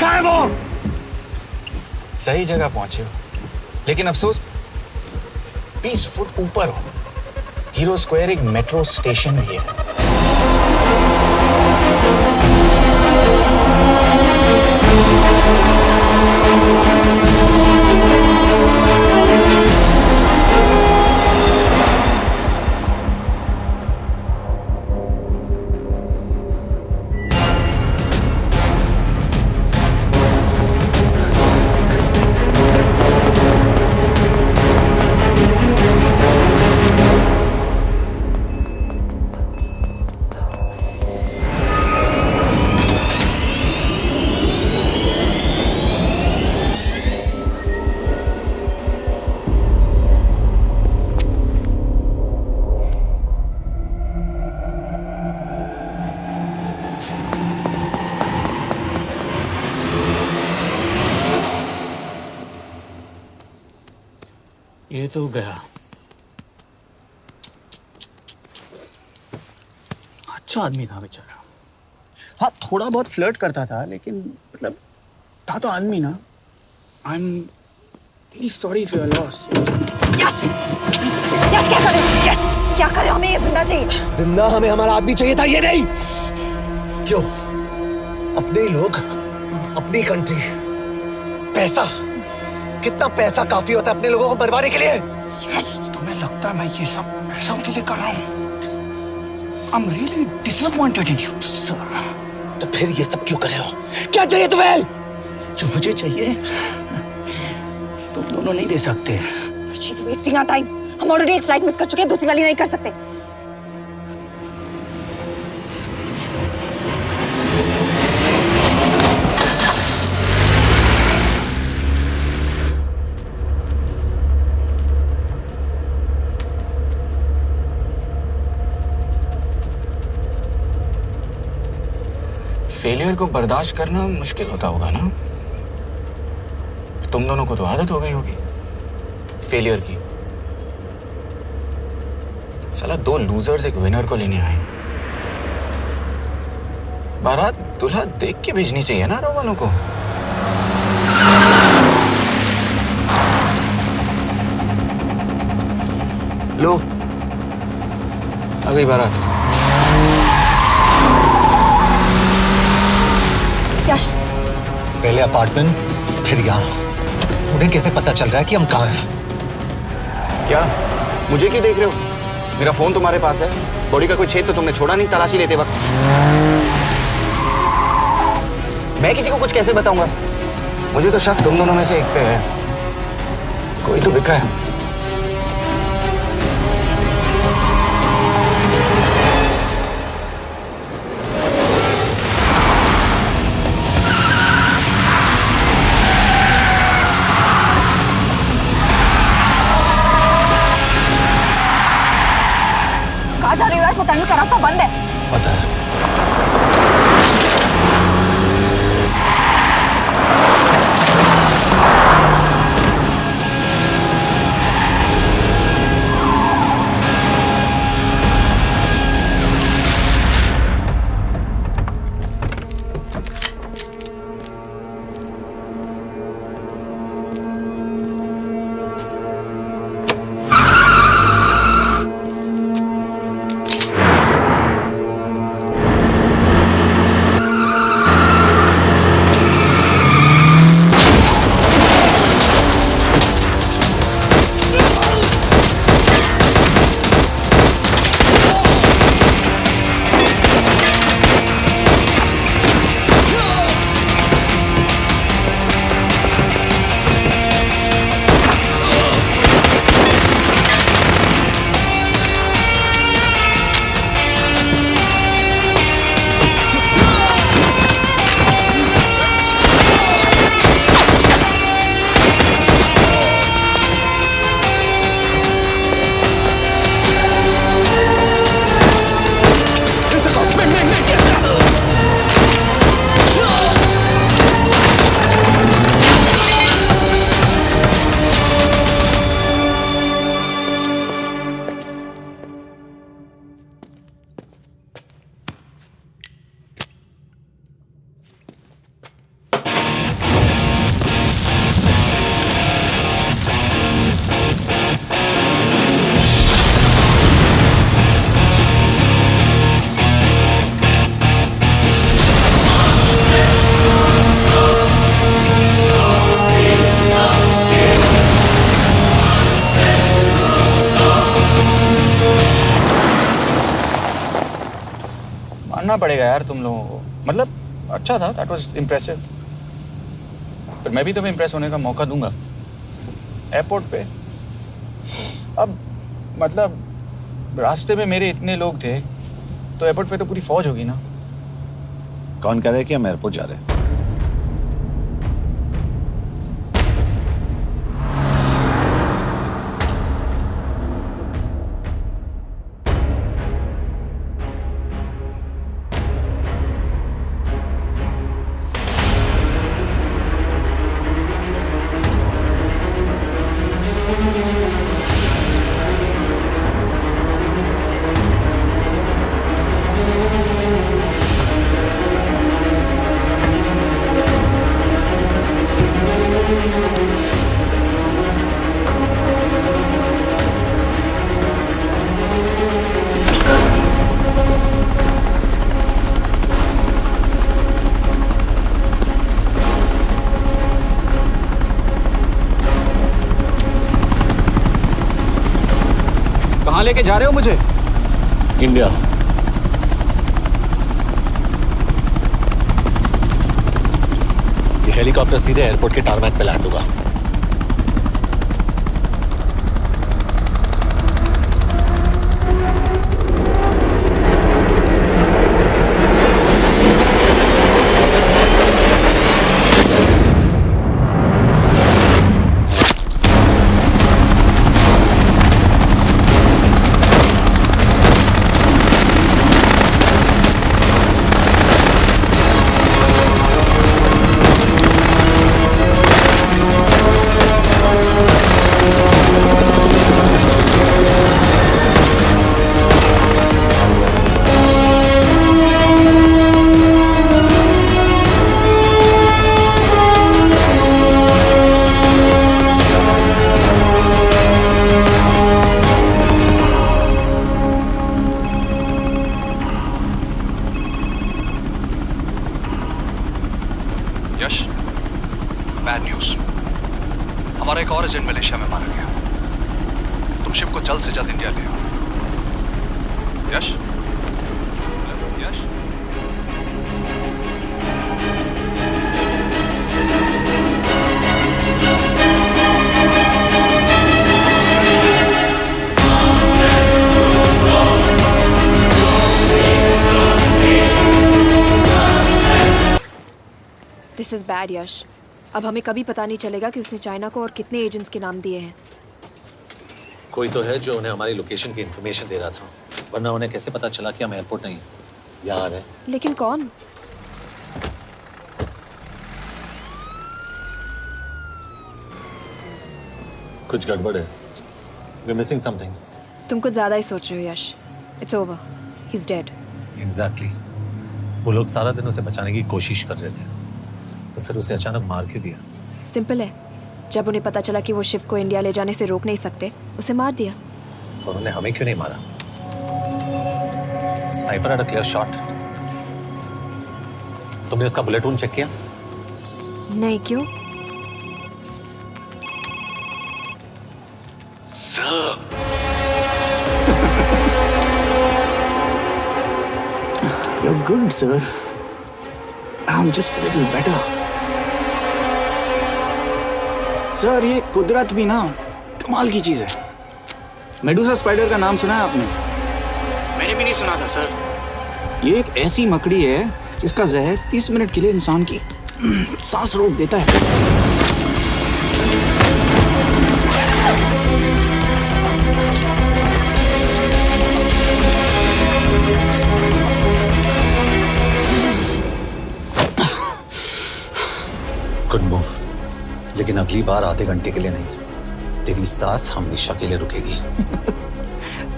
कहाँ है वो? सही जगह पहुंचे हो, लेकिन अफसोस 20 फुट ऊपर हो। हीरो स्क्वायर एक मेट्रो स्टेशन भी है। ये तो गया। अच्छा आदमी था बेचारा। हाँ, थोड़ा बहुत फ्लर्ट करता था, लेकिन मतलब था तो आदमी ना। I am really sorry for your loss. Yash! Yash क्या करे? यश क्या करे? हमें ये जिंदा चाहिए। जिंदा हमें हमारा आदमी चाहिए था, ये नहीं। क्यों? अपने ही लोग, अपनी कंट्री, पैसा। कितना पैसा काफी होता है अपने लोगों को मरवाने के लिए? यस, तुम्हें लगता है मैं ये सब पैसों के लिए कर रहा हूँ? I'm really disappointed in you, sir. तो फिर ये सब क्यों कर रहे हो? क्या चाहिए तुम्हें? जो मुझे चाहिए तुम दोनों नहीं दे सकते। She's wasting our time. हम ऑलरेडी एक फ्लाइट मिस कर चुके हैं, दूसरी वाली नहीं कर सकते। फेलियर को बर्दाश्त करना मुश्किल होता होगा ना? तुम दोनों को तो आदत हो गई होगी फेलियर की। साला 2 लूजर्स एक विनर को लेने आए। बारात दूल्हा देख के भेजनी चाहिए ना रो वालों को। लो, आ गई बारात। पहले अपार्टमेंट, फिर यहाँ। उन्हें कैसे पता चल रहा है कि हम कहाँ हैं? क्या मुझे क्यों देख रहे हो? मेरा फोन तुम्हारे पास है, बॉडी का कोई छेद तो तुमने छोड़ा नहीं तलाशी लेते वक्त। मैं किसी को कुछ कैसे बताऊंगा? मुझे तो शक तुम दोनों में से एक पे है, कोई तो बिका है। कहाँ जा रही हो? वो टनल का रास्ता बंद है। पता है। मानना पड़ेगा यार तुम लोगों को, मतलब अच्छा था, दैट वाज इम्प्रेसिव। पर मैं भी तुम्हें इम्प्रेस होने का मौका दूंगा एयरपोर्ट पे। अब मतलब रास्ते में मेरे इतने लोग थे तो एयरपोर्ट पे तो पूरी फौज होगी ना। कौन कह रहा है कि हम एयरपोर्ट जा रहे हैं? कहाँ लेके जा रहे हो मुझे? इंडिया। ये हेलीकॉप्टर सीधे एयरपोर्ट के टारमैक पे लैंड होगा। हमारा एक और एजेंट मलेशिया में मारा गया। तुम शिव को जल्द से जल्द इंडिया ले आओ। यश, यश, दिस इज बैड यश। अब हमें कभी पता नहीं चलेगा कि उसने चाइना को और कितने एजेंट्स के नाम दिए हैं। कोई तो है जो उन्हें हमारी लोकेशन की इंफॉर्मेशन दे रहा था, वरना उन्हें कैसे पता चला कि हम एयरपोर्ट नहीं यहाँ आ रहे हैं? लेकिन कौन? कुछ गड़बड़ है। We're missing something. तुम कुछ ज्यादा ही सोच रहे हो Yash. It's over, he is dead. Exactly. वो लोग सारा दिन उसे बचाने की कोशिश कर रहे थे, तो फिर उसे अचानक मार क्यों दिया? सिंपल है, जब उन्हें पता चला कि वो शिव को इंडिया ले जाने से रोक नहीं सकते, उसे मार दिया। तो उन्होंने हमें क्यों नहीं मारा? Sniper had a clear shot. तुमने उसका बुलेट वूंड चेक किया? नहीं, क्यों? You're good, sir. I'm just a little better. Sir, ये कुदरत भी ना कमाल की चीज है। मेडुसा स्पाइडर का नाम सुना है आपने? मैंने भी नहीं सुना था सर। ये एक ऐसी मकड़ी है जिसका जहर 30 मिनट के लिए इंसान की सांस रोक देता है। गुड मूव, लेकिन अगली बार आधे घंटे के लिए नहीं, तेरी सांस हमेशा के लिए रुकेगी।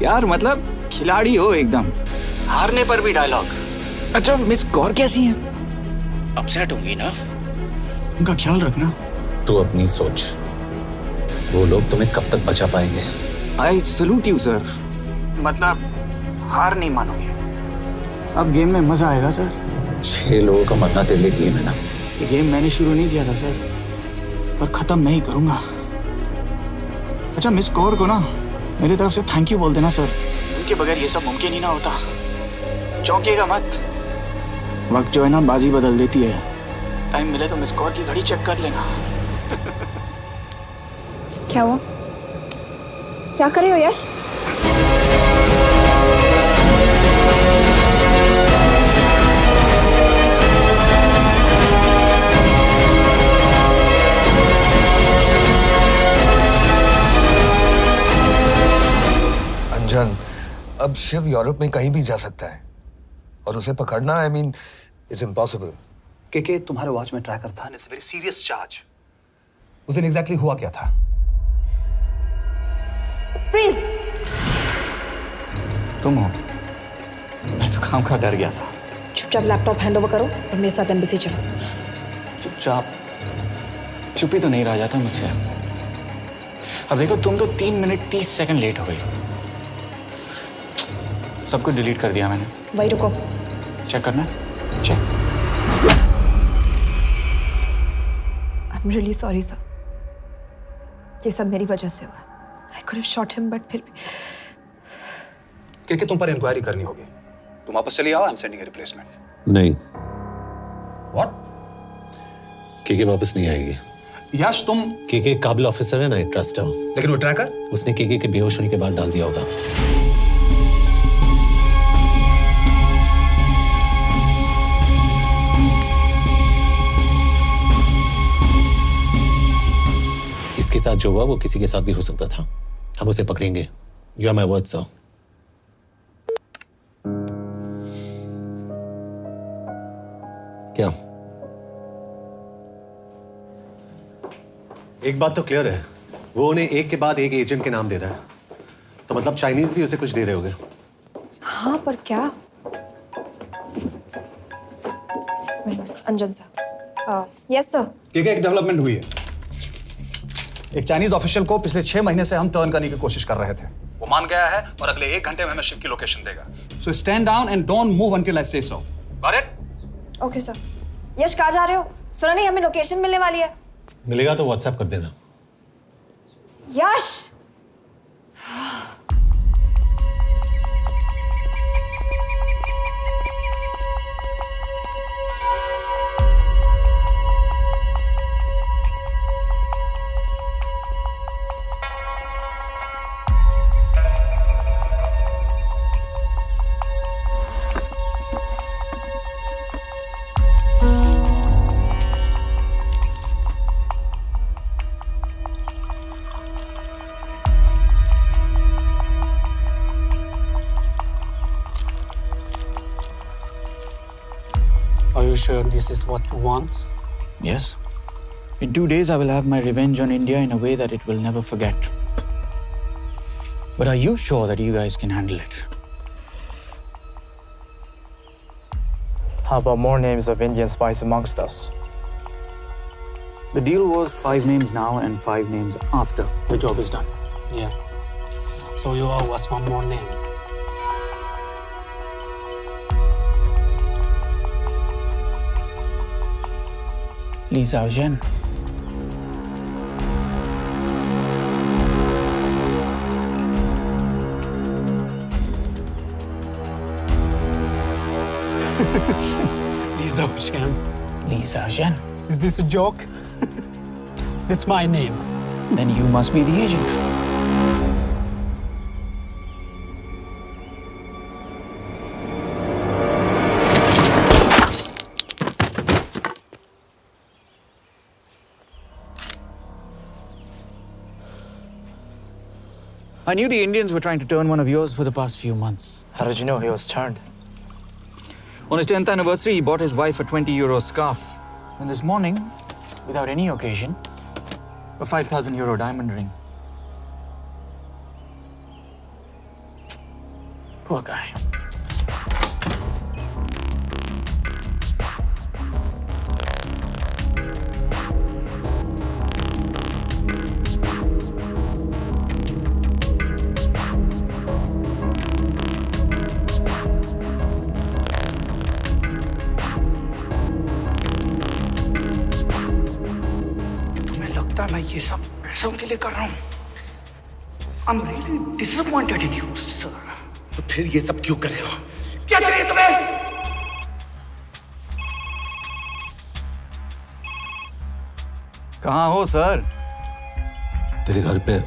यार मतलब खिलाड़ी हो एकदम, हारने पर भी डायलॉग। अच्छा, मिस कौर कैसी हैं? अपसेट होंगी ना, उनका ख्याल रखना। तू अपनी सोच, वो लोग तुम्हें कब तक बचा पाएंगे? I salute you sir. मतलब हार नहीं मानोगे। अब गेम में मजा आएगा सर। 6 लोगों का मरना तेरे लिए गेम है ना? ये गेम मैंने शुरू नहीं किया था सर, पर खत्म मैं ही करूंगा। अच्छा, मिस कौर को ना मेरी तरफ से थैंक यू बोल देना सर। उनके बगैर ये सब मुमकिन ही ना होता। चौंकिएगा मत, वक्त जो है ना बाजी बदल देती है। टाइम मिले तो मिस कौर की घड़ी चेक कर लेना। क्या हुआ? क्या कर रहे हो यश? अंजन, अब शिव यूरोप में कहीं भी जा सकता है और उसे पकड़ना, आई मीन, इज इम्पॉसिबल। के तुम्हारे वॉच में ट्रैकर था, इट्स वेरी सीरियस चार्ज। उस दिन एग्जैक्टली हुआ क्या था? प्लीज। तुम हो? मैं तो काम का डर गया था। चुपचाप लैपटॉप हैंड ओवर करो और मेरे साथ एम्बेसी चलो। चुपचाप? चुपी तो नहीं रहा जाता मुझसे। अब देखो, तुम तो 3 मिनट 30 सेकंड लेट हो गई। सब कुछ डिलीट कर दिया मैंने। वही रुको, चेक करना? Check. I am really sorry sir, ये सब मेरी वजह से हुआ। I could have shot him, but फिर भी। के तुम पर इंक्वायरी करनी होगी। तुम वापस चली आओ, I am sending a replacement. नहीं। व्हाट? के वापस नहीं आएगी। यश, तुम के काबिल ऑफिसर है ना, ट्रस्ट है। लेकिन वो ट्रैकर? उसने के बेहोश होने के बाद डाल दिया होगा। इसके साथ जो हुआ वो किसी के साथ भी हो सकता था। हम उसे पकड़ेंगे। You are my word sir. क्या? एक बात तो क्लियर है, वो उन्हें एक के बाद एक एजेंट के नाम दे रहा है, तो मतलब चाइनीज भी उसे कुछ दे रहे होंगे। हाँ, पर क्या? अंजन सर। Yes sir. एक डेवलपमेंट हुई है। एक चाइनीज ऑफिशियल को पिछले 6 महीने से हम टर्न करने की कोशिश कर रहे थे। वो मान गया है और अगले 1 घंटे में हमें शिव की लोकेशन देगा। So stand down and don't move until I say so. Got it? Okay sir. Yash, कहाँ जा रहे हो? सुना नहीं, हमें लोकेशन मिलने वाली है। मिलेगा तो व्हाट्सएप कर देना। यश Are you sure this is what you want? Yes. In 2 days, I will have my revenge on India in a way that it will never forget. But are you sure that you guys can handle it? How about more names of Indian spies amongst us? The deal was 5 names now and 5 names after the job is done. Yeah. So you owe us one more name. Li Xiaozhen. Li Xiaozhen. Li Xiaozhen. Is this a joke? That's my name. Then you must be the agent. I knew the Indians were trying to turn one of yours for the past few months. How did you know he was turned? On his 10th anniversary, he bought his wife a 20-euro scarf. And this morning, without any occasion, a 5,000-euro diamond ring. Poor guy. मैं ये सब पैसों के लिए कर रहा हूँ। I'm really disappointed in you, sir. तो फिर ये सब क्यों कर रहे हो? क्या चाहिए तुम्हें? कहाँ हो सर? तेरे घर पे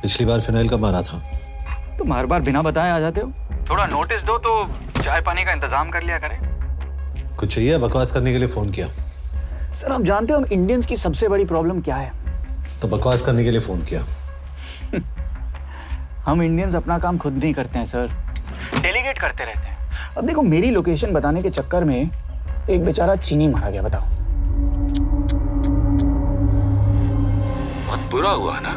पिछली बार फिनाइल कब मारा था? तुम हर बार बिना बताए आ जाते हो। थोड़ा नोटिस दो तो चाय पानी का इंतजाम कर लिया करें। कुछ चाहिए? बकवास करने के लिए फोन किया। सर आप जानते हो हम इंडियंस की सबसे बड़ी प्रॉब्लम क्या है? तो बकवास करने के लिए फोन किया। हम इंडियंस अपना काम खुद नहीं करते हैं सर, डेलीगेट करते रहते हैं। अब देखो मेरी लोकेशन बताने के चक्कर में एक बेचारा चीनी मारा गया, बताओ। बहुत बुरा हुआ ना?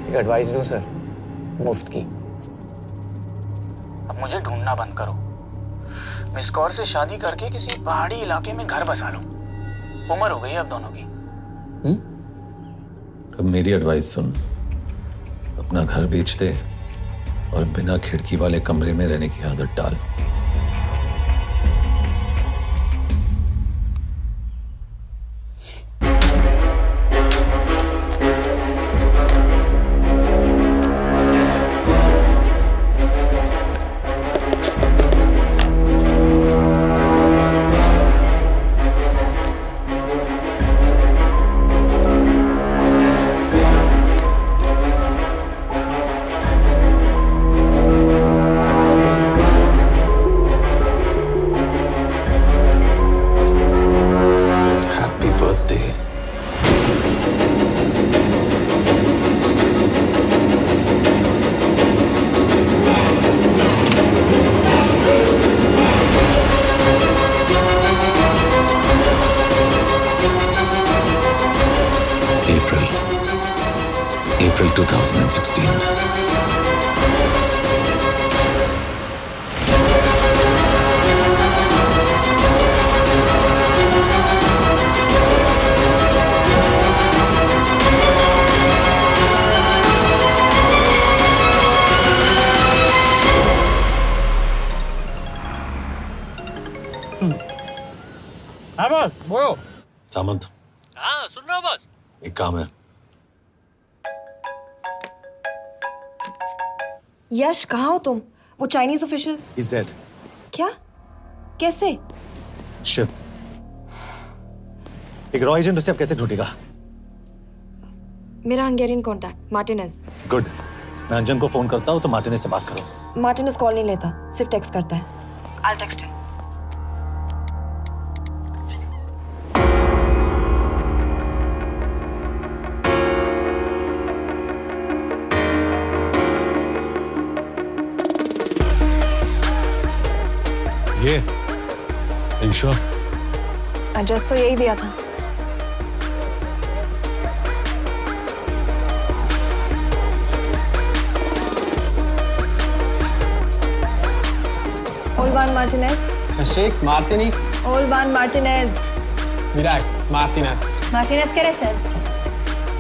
एक एडवाइस दूं सर, मुफ्त की। अब मुझे ढूंढना बंद करो। मिस कौर से शादी करके किसी पहाड़ी इलाके में घर बसा लो। उम्र हो गई अब दोनों की। अब मेरी एडवाइस सुन, अपना घर बेच दे और बिना खिड़की वाले कमरे में रहने की आदत डाल। April 2016. हाँ बस बोलो। सामंत, हाँ सुन रहा हूँ बस। एक काम है। यश कहाँ हो तुम? वो चाइनीज ऑफिशियल He's dead. क्या? कैसे? शिव, एक रॉ एजेंट उसे अब कैसे ढूंढेगा? मेरा हंगेरियन कॉन्टैक्ट मार्टिनेज। गुड, मैं अंजन को फोन करता हूँ तो मार्टिनेज से बात करो। मार्टिनेज कॉल नहीं लेता, सिर्फ टेक्स्ट करता है। I'll text him. ये ईशो एड्रेस तो यही दिया था। Olvan Martinez. Sheikh Martini. Olvan Martinez. Virág Martinez. Martinez keresed?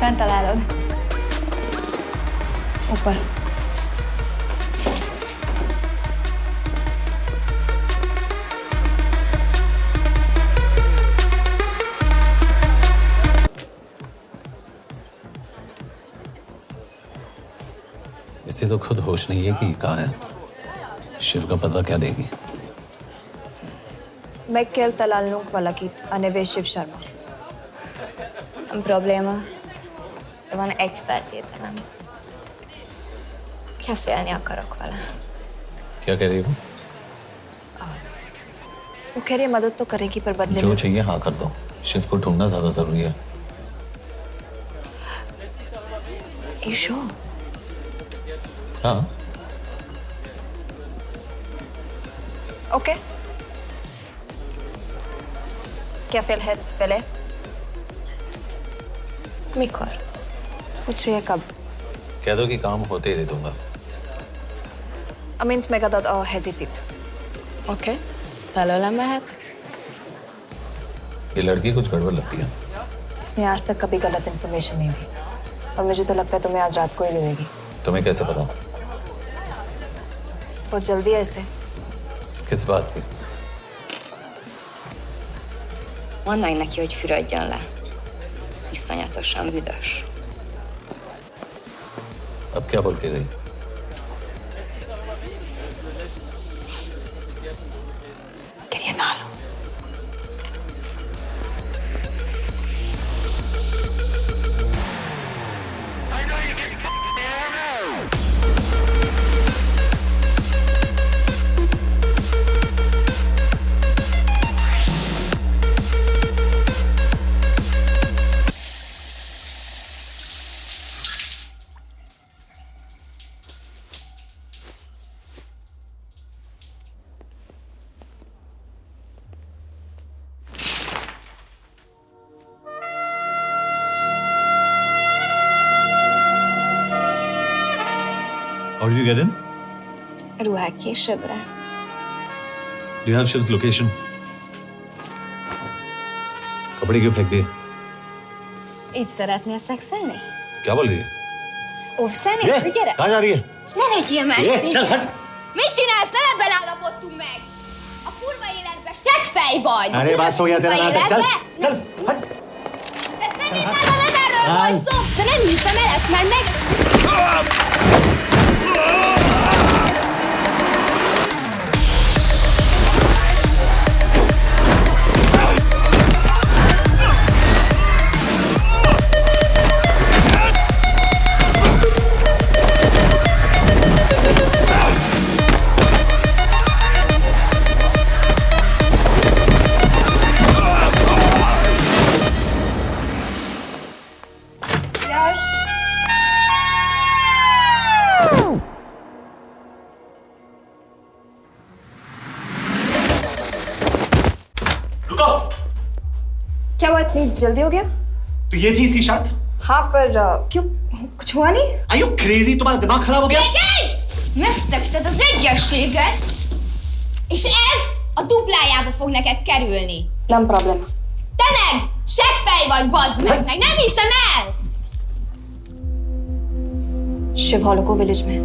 Fent találod. ऊपर। इसे तो खुद होश नहीं है कि कहाँ है। शिव का पता क्या देगी? Mekkel találnunk valakit, a neve Shiv Sharma. Probléma. Van egy feltételem. Kefélni akarok vele. क्या कह रही हो? वो कह रही है मदद तो करेगी पर बदले जो में। चाहिए हाँ कर दो। शिव को ढूंढना ज्यादा जरूरी है। You sure? हाँ। Okay. क्या félhetsz vele? Mikor? पूछ रही है कब? कह दो कि काम होते ही दे दूंगा। Amint megadod a hezitit. Oké. Felőlem mehet? ये लड़की कुछ गड़बड़ लगती है। इसने आज तक कभी गलत इन्फॉर्मेशन नहीं दी और मुझे तो लगता है तुम्हें आज रात को ही मिलेगी। तुम्हें कैसे पता? बहुत जल्दी है इसे। किस बात की? Mondd meg neki, hogy fürödjön le. Iszonyatosan büdös. अब क्या बोल के गई? करिए ना लो। How did you get in? Ruhák későbbre. Do you have Shiv's location? कपड़े क्यों फेंक दिए? Így szeretnél szexelni? क्या बोल रही है? Óvszeni? ये, Gyere! कहाँ जा रही है? Ne legyél messzi! ये, चल हट! Mit csinálsz? Nem ebben állapodtunk meg! A kurva életben seggfej vagy! अरे बात हो गया तेरा नाटक, चल चल हट। De szerintem nem erről van szó! De nem hiszem el ezt, mert meg... यश रुको। क्या हुआ इतनी जल्दी हो गया? तो ये थी इसकी शर्त? हाँ पर क्यों कुछ हुआ नहीं? Are you crazy? तुम्हारा दिमाग खराब हो गया? Megszegted az egyességet, és ez a duplájába fog neked kerülni. Nem probléma. Te meg seggfej vagy, bazd meg nem hiszem el! Shiv Holloko village में।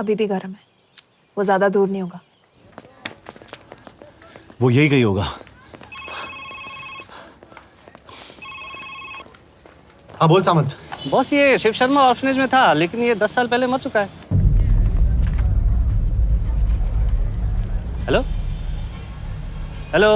अभी भी गर्म है, वो ज़्यादा दूर नहीं होगा। वो यही गई होगा। हाँ बोल सामंत। बॉस ये शिव शर्मा ऑर्फनेज में था, लेकिन ये 10 साल पहले मर चुका है। Hello hello.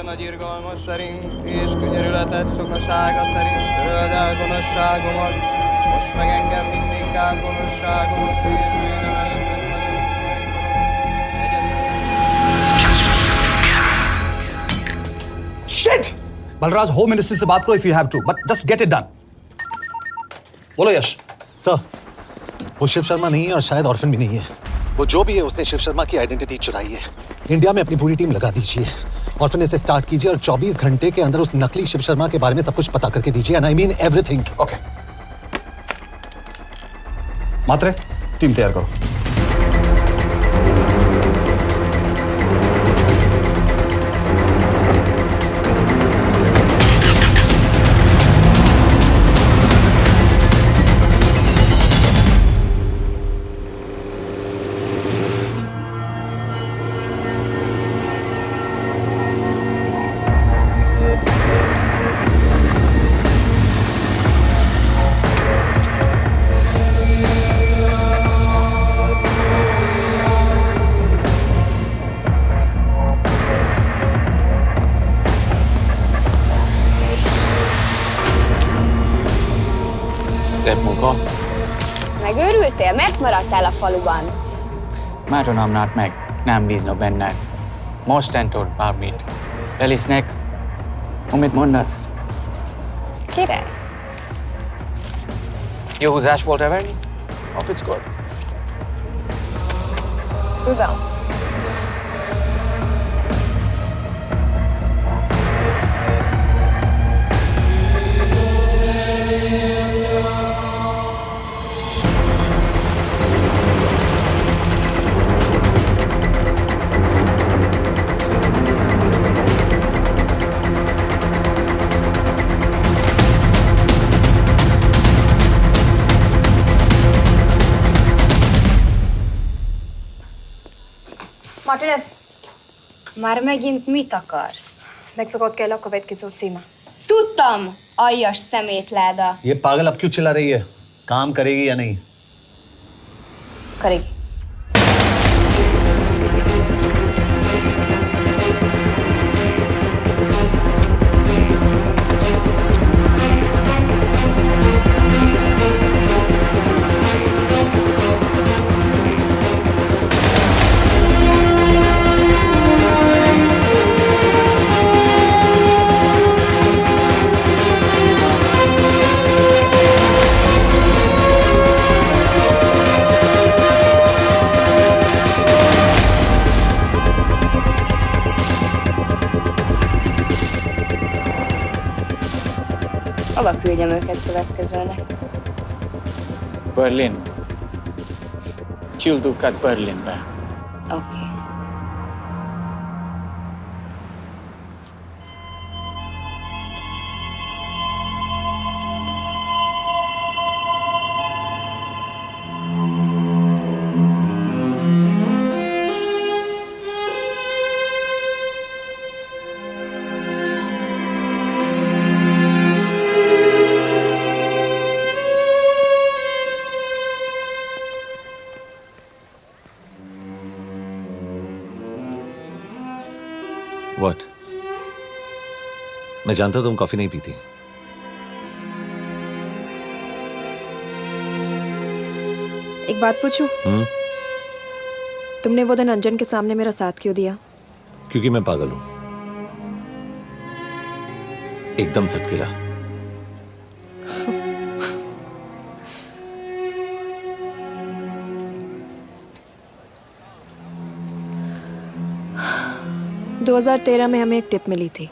Nagy irgalmas szerint és könyörületed sokasága szerint töröld el gonoszságomat, most meg engem mindinkább gonoszságomat Shit! Balraj, home ministry से बात करो if you have to, but just get it done. बोलो यश। सर, वो शिव शर्मा नहीं है और शायद ऑर्फन भी नहीं है। वो जो भी है उसने शिव शर्मा की आइडेंटिटी चुराई है। इंडिया में अपनी पूरी टीम लगा दीजिए, ऑर्फनेज से स्टार्ट कीजिए और 24 घंटे के अंदर उस नकली शिव शर्मा के बारे में सब कुछ पता करके दीजिए। And I mean everything. Okay. Mhatre, team तैयार करो। Szép munka. Megőrültél? Miért maradtál a faluban? Mert nem nárt meg, nem bíznak benned. Mostantól bármit. Elisnek, amit mondasz. Király. Jó húzás volt-e verni? A fickót? Tudom. Martinez, Már megint mit akarsz? Mexikót kell a következő címe. Tudtam, aljas szemétláda. ये पागल अब क्यों चिल्ला रही है? काम करेगी या नहीं? करेगी। Hova küldjem őket következőnek? Berlin. Küldőket Berlinbe. Oké. मैं जानता तुम कॉफी नहीं पीती। एक बात पूछूं? तुमने वो दिन अंजन के सामने मेरा साथ क्यों दिया? क्योंकि मैं पागल हूं, एकदम सटकेला। – 2013 में हमें एक टिप मिली थी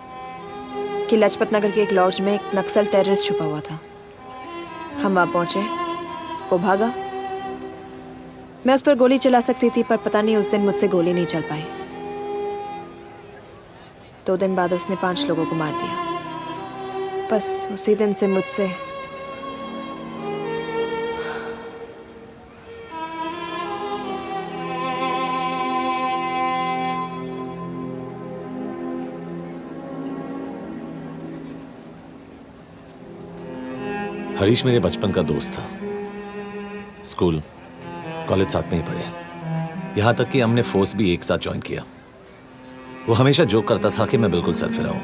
कि लाजपत नगर के एक लॉज में एक नक्सल टेररिस्ट छुपा हुआ था। हम वहां पहुंचे, वो भागा। मैं उस पर गोली चला सकती थी, पर पता नहीं उस दिन मुझसे गोली नहीं चल पाई। 2 दिन बाद उसने 5 लोगों को मार दिया। बस उसी दिन से मुझसे हरीश मेरे बचपन का दोस्त था। स्कूल कॉलेज साथ में ही पढ़े, यहां तक कि हमने फोर्स भी एक साथ ज्वाइन किया। वो हमेशा जोक करता था कि मैं बिल्कुल सरफिरा हूं,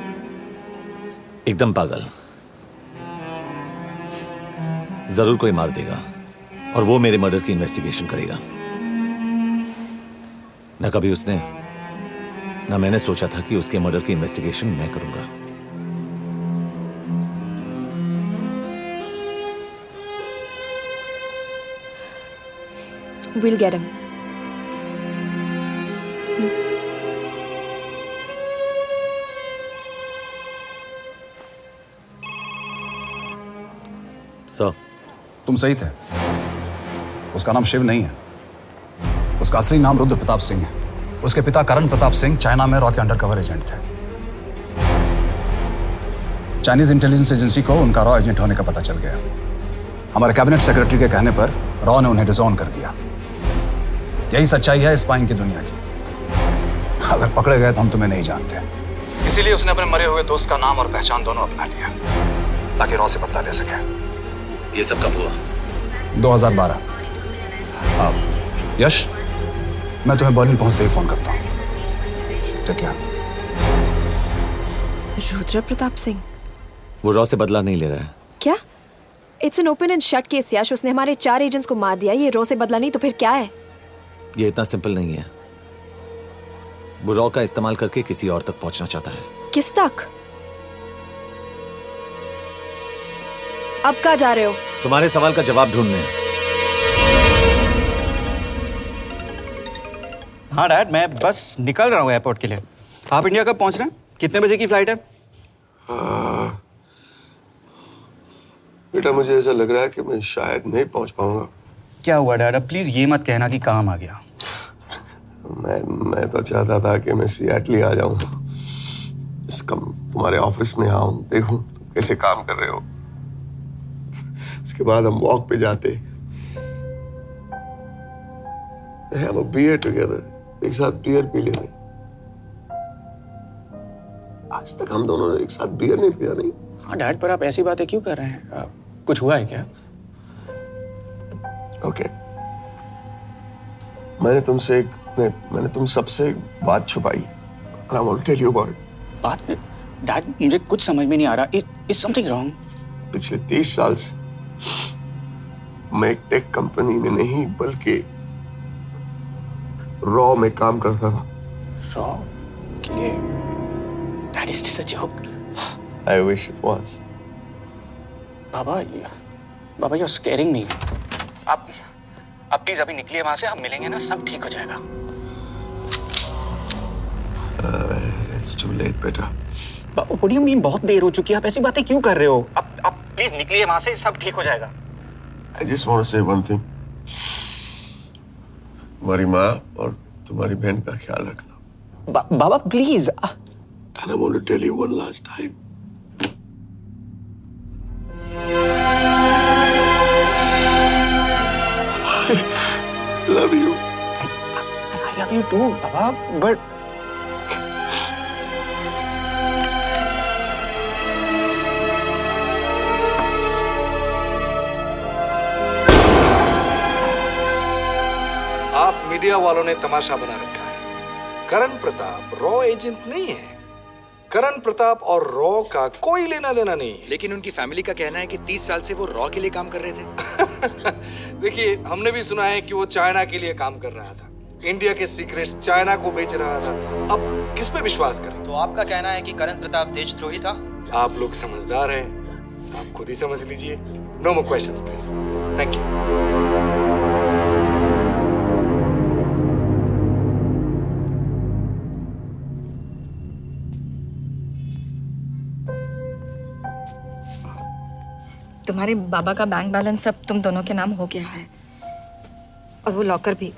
एकदम पागल। जरूर कोई मार देगा और वो मेरे मर्डर की इन्वेस्टिगेशन करेगा। ना कभी उसने ना मैंने सोचा था कि उसके मर्डर की इन्वेस्टिगेशन मैं करूंगा। We'll get him. सर, तुम सही थे। उसका नाम शिव नहीं है, उसका असली नाम रुद्र प्रताप सिंह है। उसके पिता करण प्रताप सिंह चाइना में रॉ के अंडरकवर एजेंट थे। चाइनीज इंटेलिजेंस एजेंसी को उनका रॉ एजेंट होने का पता चल गया। हमारे कैबिनेट सेक्रेटरी के कहने पर रॉ ने उन्हें डिसऑन कर दिया। यही सच्चाई है स्पाइंग की दुनिया की। अगर पकड़े गए तो हम तुम्हें नहीं जानते, इसीलिए उसने अपने मरे हुए दोस्त का नाम और पहचान दोनों अपना लिया ताकि रॉ से बदला ले सके। ये सब कब हुआ? 2012। यश, मैं तुम्हें बर्लिन पहुंचते ही फोन करता हूँ। ठीक है। रुद्र प्रताप सिंह वो रॉ से बदला नहीं ले रहा है। क्या? It's an open and shut case Yash. उसने हमारे 4 एजेंट्स को मार दिया। ये रॉ से बदला नहीं तो फिर क्या है? ये इतना सिंपल नहीं है। वो रॉ का इस्तेमाल करके किसी और तक पहुंचना चाहता है। किस तक? अब कहाँ जा रहे हो? तुम्हारे सवाल का जवाब ढूंढने। हाँ डैड, मैं बस निकल रहा हूँ एयरपोर्ट के लिए। आप इंडिया कब पहुंच रहे हैं? कितने बजे की फ्लाइट है? बेटा, मुझे ऐसा लग रहा है कि मैं शायद नहीं पहुंच पाऊंगा। क्या हुआ डैड? अब प्लीज ये मत कहना कि काम आ गया। मैं तो चाहता था कि मैं सियाटल ही आ जाऊं, तुम्हारे ऑफिस में आऊं, देखूं तुम कैसे काम कर रहे हो। उसके बाद हम वॉक पे जाते, have a beer together, एक साथ बियर पी लेते। आज तक हम दोनों ने एक साथ बियर नहीं पिया। नहीं। हाँ डैड, पर आप ऐसी बातें क्यों कर रहे हैं? कुछ हुआ है क्या? ओके। मैंने तुम सबसे एक बात छुपाई। And I want to tell you about it. बात? डैड, मुझे कुछ समझ में नहीं आ रहा। Is something wrong? पिछले 30 साल से मैं एक टेक कंपनी में नहीं बल्कि रॉ में काम करता था। रॉ के लिए? That is just a joke. I wish it was. Baba, you're scaring me. आप प्लीज अभी निकलिए वहां से, आप मिलेंगे ना, सब ठीक हो जाएगा। It's too late, बेटा। What do you mean बहुत देर हो चुकी है? आप ऐसी बातें क्यों कर रहे हो? आप प्लीज निकलिए वहां से, सब ठीक हो जाएगा। I just want to say one thing. तुम्हारी माँ और तुम्हारी बहन का ख्याल रखना। बाबा please. And I want to tell you one last time. I love you. I love you too, Baba, but आप मीडिया वालों ने तमाशा बना रखा है। करण प्रताप रॉ एजेंट नहीं है। करण प्रताप और रॉ का कोई लेना देना नहीं है। लेकिन उनकी फैमिली का कहना है कि 30 साल से वो रॉ के लिए काम कर रहे थे। देखिए, हमने भी सुना है कि वो चाइना के लिए काम कर रहा था, इंडिया के सीक्रेट्स चाइना को बेच रहा था। अब किस पे विश्वास करें? तो आपका कहना है कि करण प्रताप देशद्रोही था? आप लोग समझदार हैं, आप खुद ही समझ लीजिए। No more questions please. Thank you. तुम्हारे बाबा का बैंक बैलेंस अब तुम दोनों के नाम हो गया है, और वो लॉकर भी।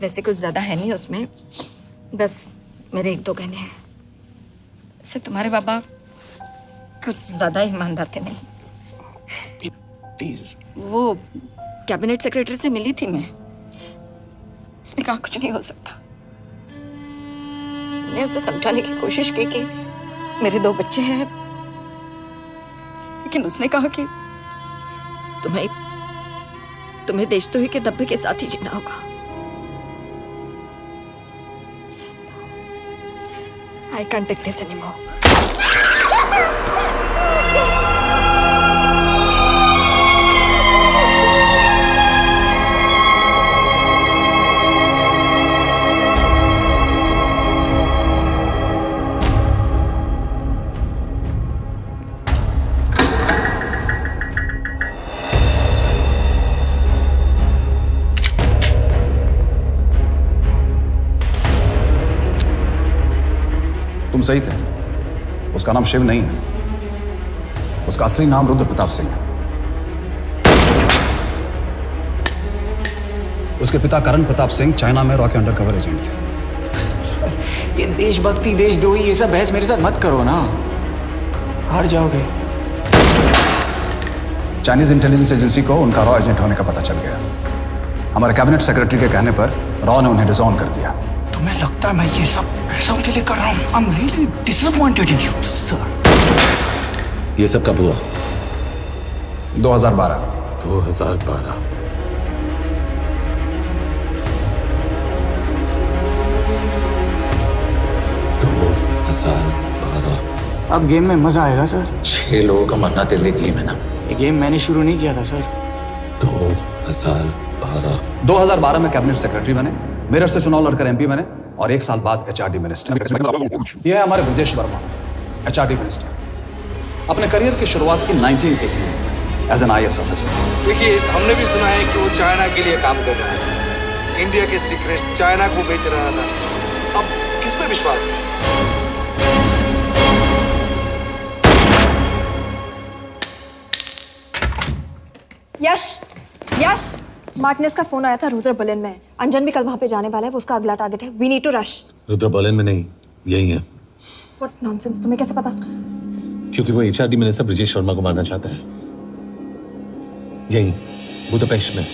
वैसे कुछ ज्यादा है नहीं उसमें, बस मेरे 1-2 गहने हैं। वैसे तुम्हारे बाबा कुछ ज्यादा ईमानदार थे नहीं। प्लीज। वो कैबिनेट सेक्रेटरी से मिली थी मैं, उसने कहा कुछ नहीं हो सकता। मैं उसे समझाने की कोशिश की कि मेरे 2 बच्चे हैं, लेकिन उसने कहा कि तुम्हें देशद्रोही के दब्बे के साथ ही जीना होगा। I can't take this anymore. तुम सही थे, उसका नाम शिव नहीं है, उसका असली नाम रुद्र प्रताप सिंह है। उसके पिता करण प्रताप सिंह चाइना में रॉ के अंडरकवर एजेंट थे। ये देशभक्ति देशद्रोही ये सब बहस मेरे साथ मत करो ना, हार जाओगे। चाइनीज इंटेलिजेंस एजेंसी को उनका रॉ एजेंट होने का पता चल गया। हमारे कैबिनेट सेक्रेटरी के कहने पर रॉ ने उन्हें डिसऑन कर दिया। तुम्हें लगता है मैं ये सब पैसों के लिए कर रहा हूँ? I'm really disappointed in you, sir. ये सब कब हुआ? 2012। 2012। अब गेम में मजा आएगा सर। 6 लोगों का मरना तेरे लिए गेम है ना? ये गेम मैंने शुरू नहीं किया था सर। 2012। 2012 में कैबिनेट सेक्रेटरी बने, मेरठ से चुनाव लड़कर एमपी बने, और 1 साल बाद एचआरडी मिनिस्टर। यह है हमारे ब्रजेश वर्मा, एचआरडी मिनिस्टर। अपने करियर की शुरुआत की 1980 में एज एन IAS ऑफिसर। देखिए, हमने भी सुना है कि वो चाइना के लिए काम कर रहा था, इंडिया के सीक्रेट्स चाइना को बेच रहा था। अब किस पे विश्वास करें? यश, मार्टिनेस का फोन आया था, रुद्र बर्लिन में। अंजन भी कल वहां पे जाने वाला है, वो उसका अगला टारगेट है। We need to rush. Rudra Berlin में नहीं, यही है। व्हाट नॉनसेंस, तुम्हें कैसे पता? क्योंकि वो HRD मिनिस्टर ब्रजेश शर्मा को मारना चाहता है, यही बुदापेस्ट में।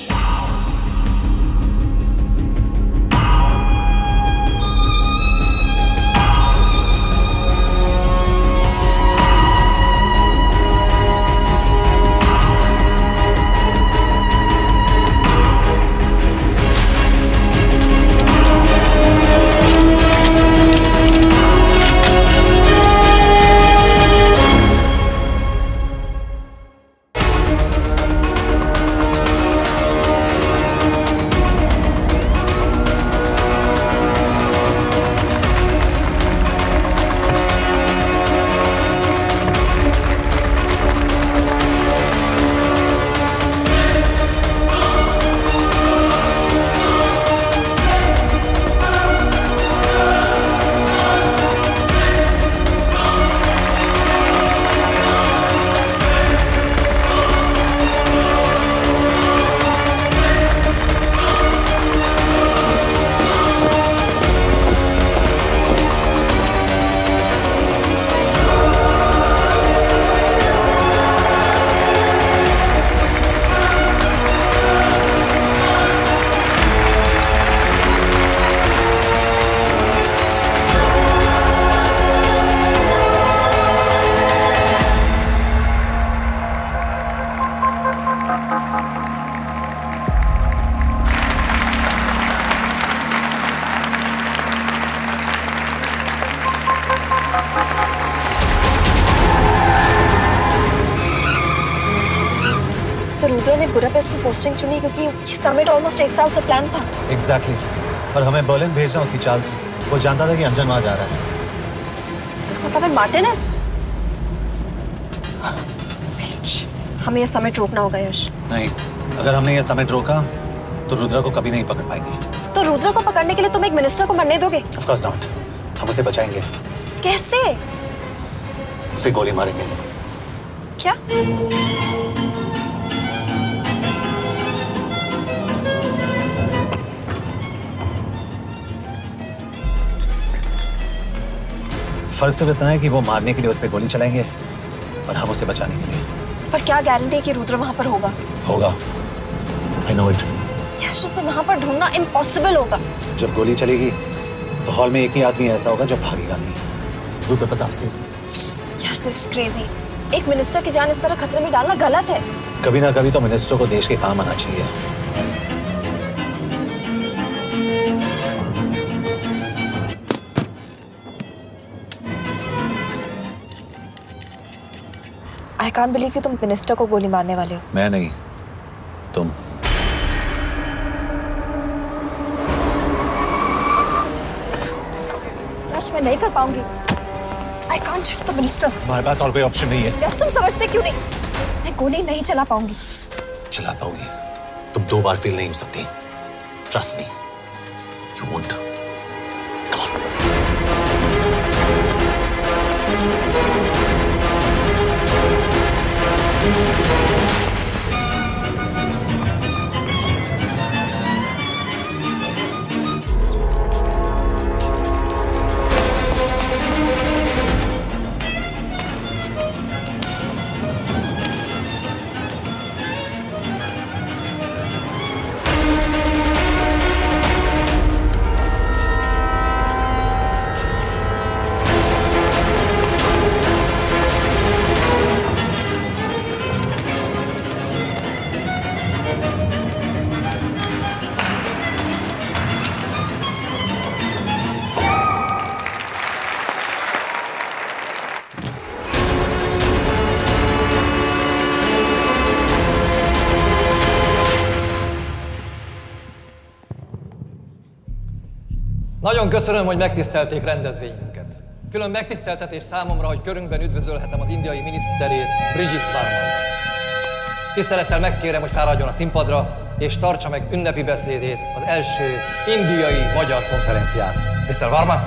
तो रुद्र ने बुडापेस्ट की पोस्टिंग चुनी क्योंकि ये समिट ऑलमोस्ट 1 साल से प्लान था। एग्जैक्टली और हमें बर्लिन भेजना उसकी चाल थी। वो जानता था कि अंजन वहां जा रहा है। इसका मतलब है मार्टिनेज। हमें ये समिट रोकना होगा यश। नहीं, अगर हमने ये समिट रोका तो रुद्र को कभी नहीं पकड़ पाएंगे। तो रुद्र को पकड़ने के लिए तुम एक मिनिस्टर को मरने दोगे? Of course not. हम उसे बचाएंगे। कैसे? उसे गोली मारेंगे। क्या? फर्क सिर्फ इतना है कि वो मारने के लिए उस पर गोली चलाएंगे और हम उसे बचाने के लिए। पर क्या गारंटी है कि रुद्र वहां पर होगा? होगा। I know it. यश, उसे वहां पर ढूंढना इम्पॉसिबल होगा। जब गोली चलेगी तो हॉल में एक ही आदमी ऐसा होगा जो भागेगा नहीं। रुद्र प्रताप सिंह। यश, दिस इज क्रेजी। एक मिनिस्टर की जान इस तरह खतरे में डालना गलत है। कभी ना कभी तो मिनिस्टर को देश के काम आना चाहिए। आई कांट बिलीव कि तुम मिनिस्टर को गोली मारने वाले हो। मैं नहीं, तुम। यश, मैं नहीं कर पाऊंगी। I can't shoot the minister. हमारे पास और कोई ऑप्शन नहीं है। यश, तुम समझते क्यों नहीं? मैं गोली नहीं चला पाऊंगी। चला पाओगी। तुम 2 बार फेल नहीं हो सकती। Trust me, you won't. Nagyon köszönöm, hogy megtisztelték rendezvényünket. Külön megtiszteltetés számomra, hogy körünkben üdvözölhetem az indiai miniszterét, Brigitte Varman. Tisztelettel megkérem, hogy fáradjon a színpadra, és tartsa meg ünnepi beszédét az első indiai-magyar konferenciát. Mr. Varman!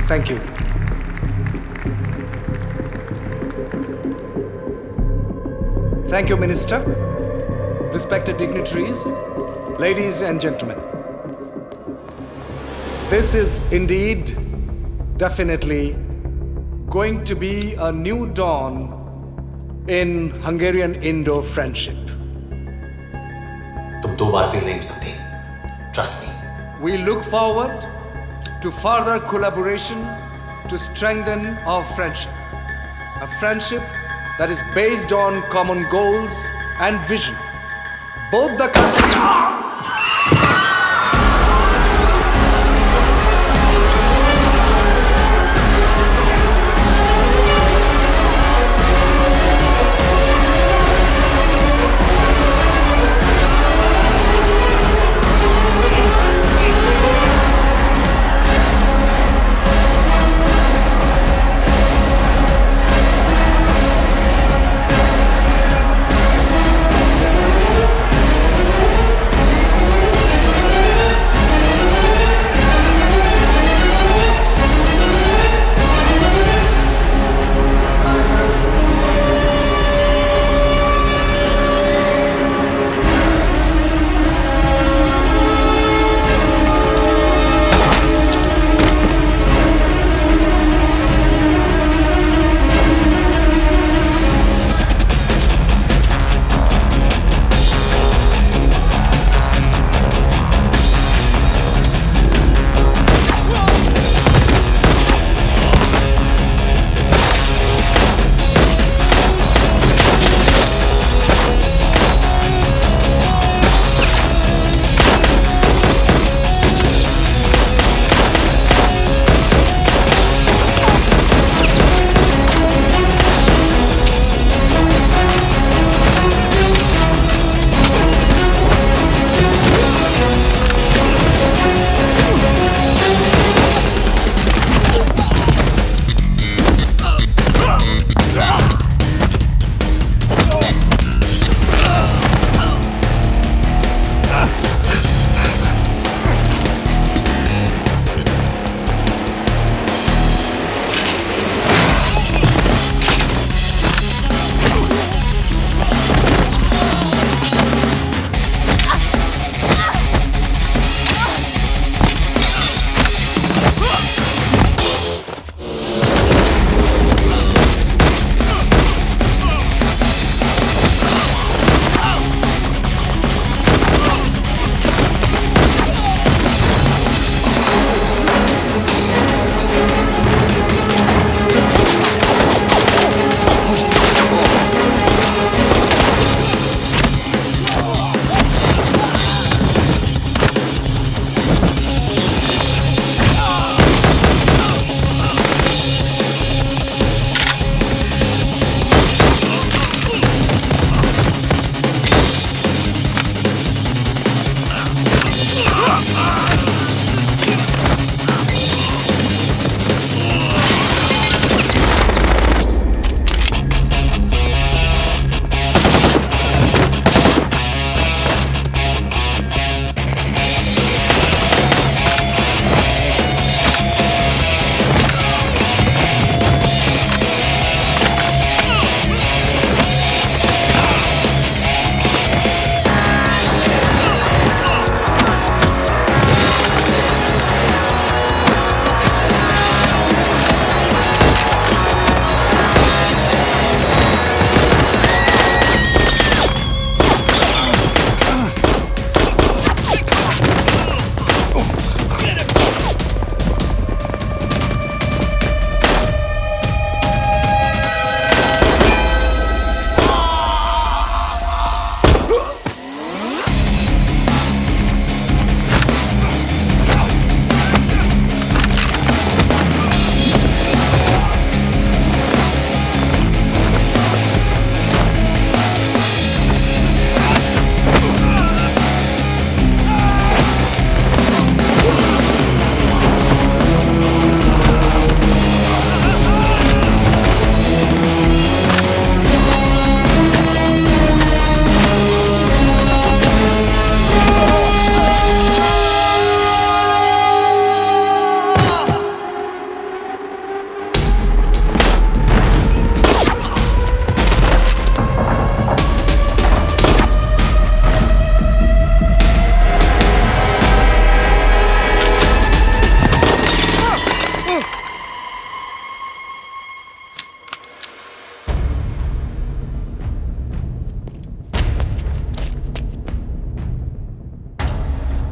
Thank you. Thank you, Minister. Respected dignitaries, ladies and gentlemen. This is indeed, definitely, going to be a new dawn in Hungarian-Indo friendship. तुम 2 बार fail नहीं हो सकती। Trust me. We look forward to further collaboration to strengthen our friendship. A friendship that is based on common goals and vision. Both the countries...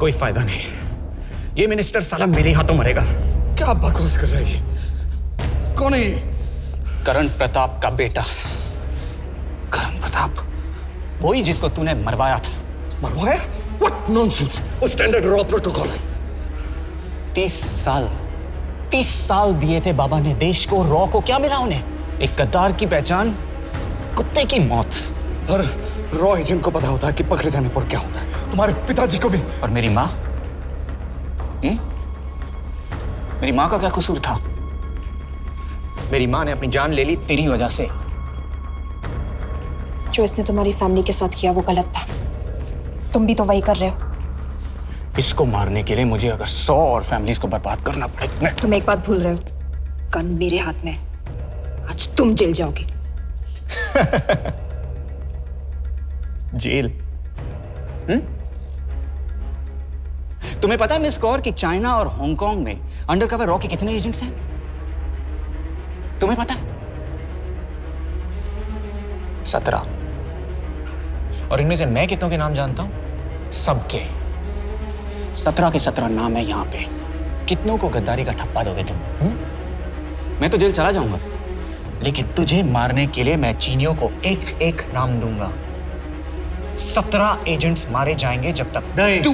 कोई फायदा नहीं। ये minister साला मेरे हाथों मरेगा। क्या बकवास कर रही है? कौन है ये? करण प्रताप का बेटा। करण प्रताप? वही जिसको तूने मरवाया था। मरवाया? What nonsense! वो स्टैंडर्ड रॉ प्रोटोकॉल है। 30 साल दिए थे बाबा ने देश को। रॉ को क्या मिला उन्हें? एक गद्दार की पहचान, कुत्ते की मौत। हर रॉ एजेंट को पता होता है कि पकड़े जाने पर क्या होता है। तुम्हारे पिताजी को भी। और मेरी माँ? मेरी माँ का क्या कसूर था? मेरी माँ ने अपनी जान ले ली तेरी वजह से। जो इसने तुम्हारी फैमिली के साथ किया वो गलत था। तुम भी तो वही कर रहे हो। इसको मारने के लिए मुझे अगर 100 और फैमिलीज को बर्बाद करना पड़े। तुम एक बात भूल रहे हो, गन मेरे हाथ में। आज तुम जेल जाओगे। जेल? तुम्हें पता है मिस कौर कि चाइना और हांगकांग में अंडरकवर रॉ के कितने एजेंट्स हैं? तुम्हें पता है? 17। और इनमें से मैं कितनों के नाम जानता हूं? सबके। 17 के 17 नाम है यहां पे। कितनों को गद्दारी का ठप्पा दोगे तुम? मैं तो जेल चला जाऊंगा, लेकिन तुझे मारने के लिए मैं चीनियों को एक एक नाम दूंगा। 17 एजेंट्स मारे जाएंगे जब तक तू।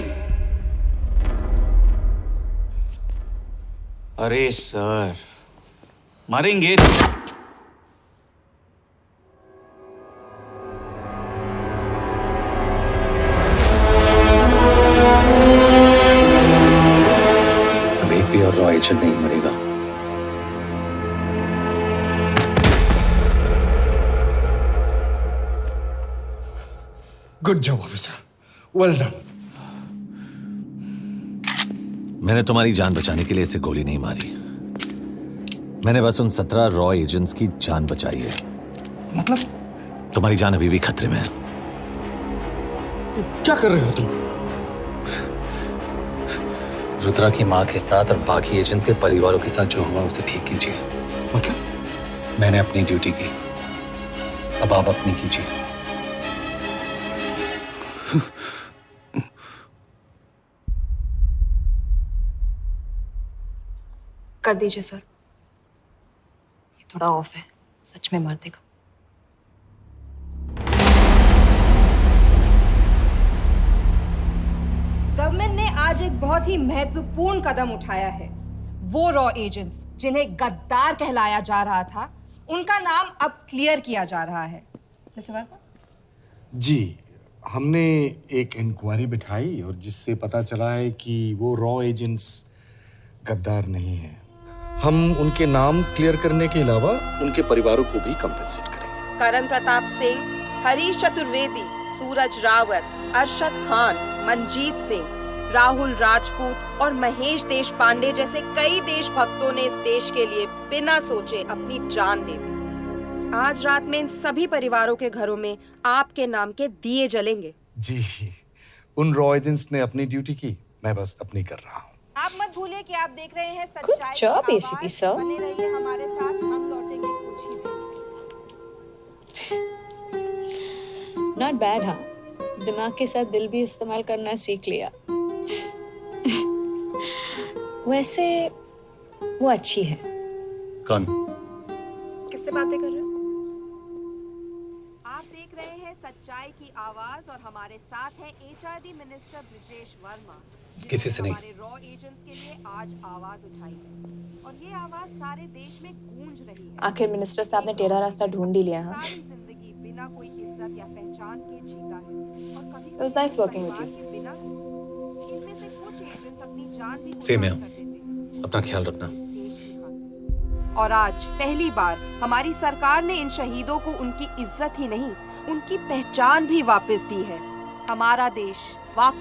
अरे सर, मारेंगे। अब एक भी और रॉ एजेंट नहीं मरेगा। Good job officer, well done. मैंने तुम्हारी जान बचाने के लिए इसे गोली नहीं मारी। मैंने बस उन 17 रॉ एजेंट्स की जान बचाई है। मतलब? तुम्हारी जान अभी भी खतरे में है। क्या कर रहे हो तुम? रुद्रा की मां के साथ और बाकी एजेंट्स के परिवारों के साथ जो हुआ उसे ठीक कीजिए। मतलब? मैंने अपनी ड्यूटी की, अब आप अपनी कीजिए। कर दीजिए सर, ये थोड़ा ऑफ है, सच में मार देगा। गवर्नमेंट ने आज एक बहुत ही महत्वपूर्ण कदम उठाया है। वो रॉ एजेंट्स जिन्हें गद्दार कहलाया जा रहा था, उनका नाम अब क्लियर किया जा रहा है। मिस्टर वर्मा? जी, हमने एक इंक्वायरी बिठाई और जिससे पता चला है कि वो रॉ एजेंट्स गद्दार नहीं हैं। हम उनके नाम क्लियर करने के अलावा उनके परिवारों को भी कंपेंसेट करेंगे। करण प्रताप सिंह, हरीश चतुर्वेदी, सूरज रावत, अरशद खान, मनजीत सिंह, राहुल राजपूत और महेश देशपांडे जैसे कई देशभक्तों ने इस देश के लिए बिना सोचे अपनी जान दे दी। आज रात में इन सभी परिवारों के घरों में आपके नाम के दिए जलेंगे। जी, उन रॉ एजेंट्स ने अपनी ड्यूटी की, मैं बस अपनी कर रहा हूँ। आप मत भूलिए कि आप देख रहे हैं सच्चाई की job, आवाज। ACP sir. बने रहिए हमारे साथ, हम लौटेंगे कुछ ही देर। नॉट बैड, हाँ। दिमाग के साथ दिल भी इस्तेमाल करना सीख लिया। वैसे वो अच्छी है। कौन? किससे बातें कर रहे हो? आप देख रहे हैं सच्चाई की आवाज और हमारे साथ है एचआरडी मिनिस्टर ब्रिजेश वर्मा। किसी से नहीं। हमारे रॉ एजेंट्स के लिए आज आवाज उठाई है और ये आवाज सारे देश में गूंज रही है। आखिर मिनिस्टर साहब ने टेढ़ा रास्ता ढूंढ ही लिया। हाँ, सारी जिंदगी बिना कोई इज्जत या पहचान के जीता है और कभी It was nice working with you. बिना इनमें से कुछ एजेंट्स अपनी जान भी सेम है। अपना ख्याल रखना। और आज पहली बार हमारी सरकार ने इन शहीदों को उनकी इज्जत ही नहीं, उनकी पहचान भी वापस दी है। हमारा देश वाकई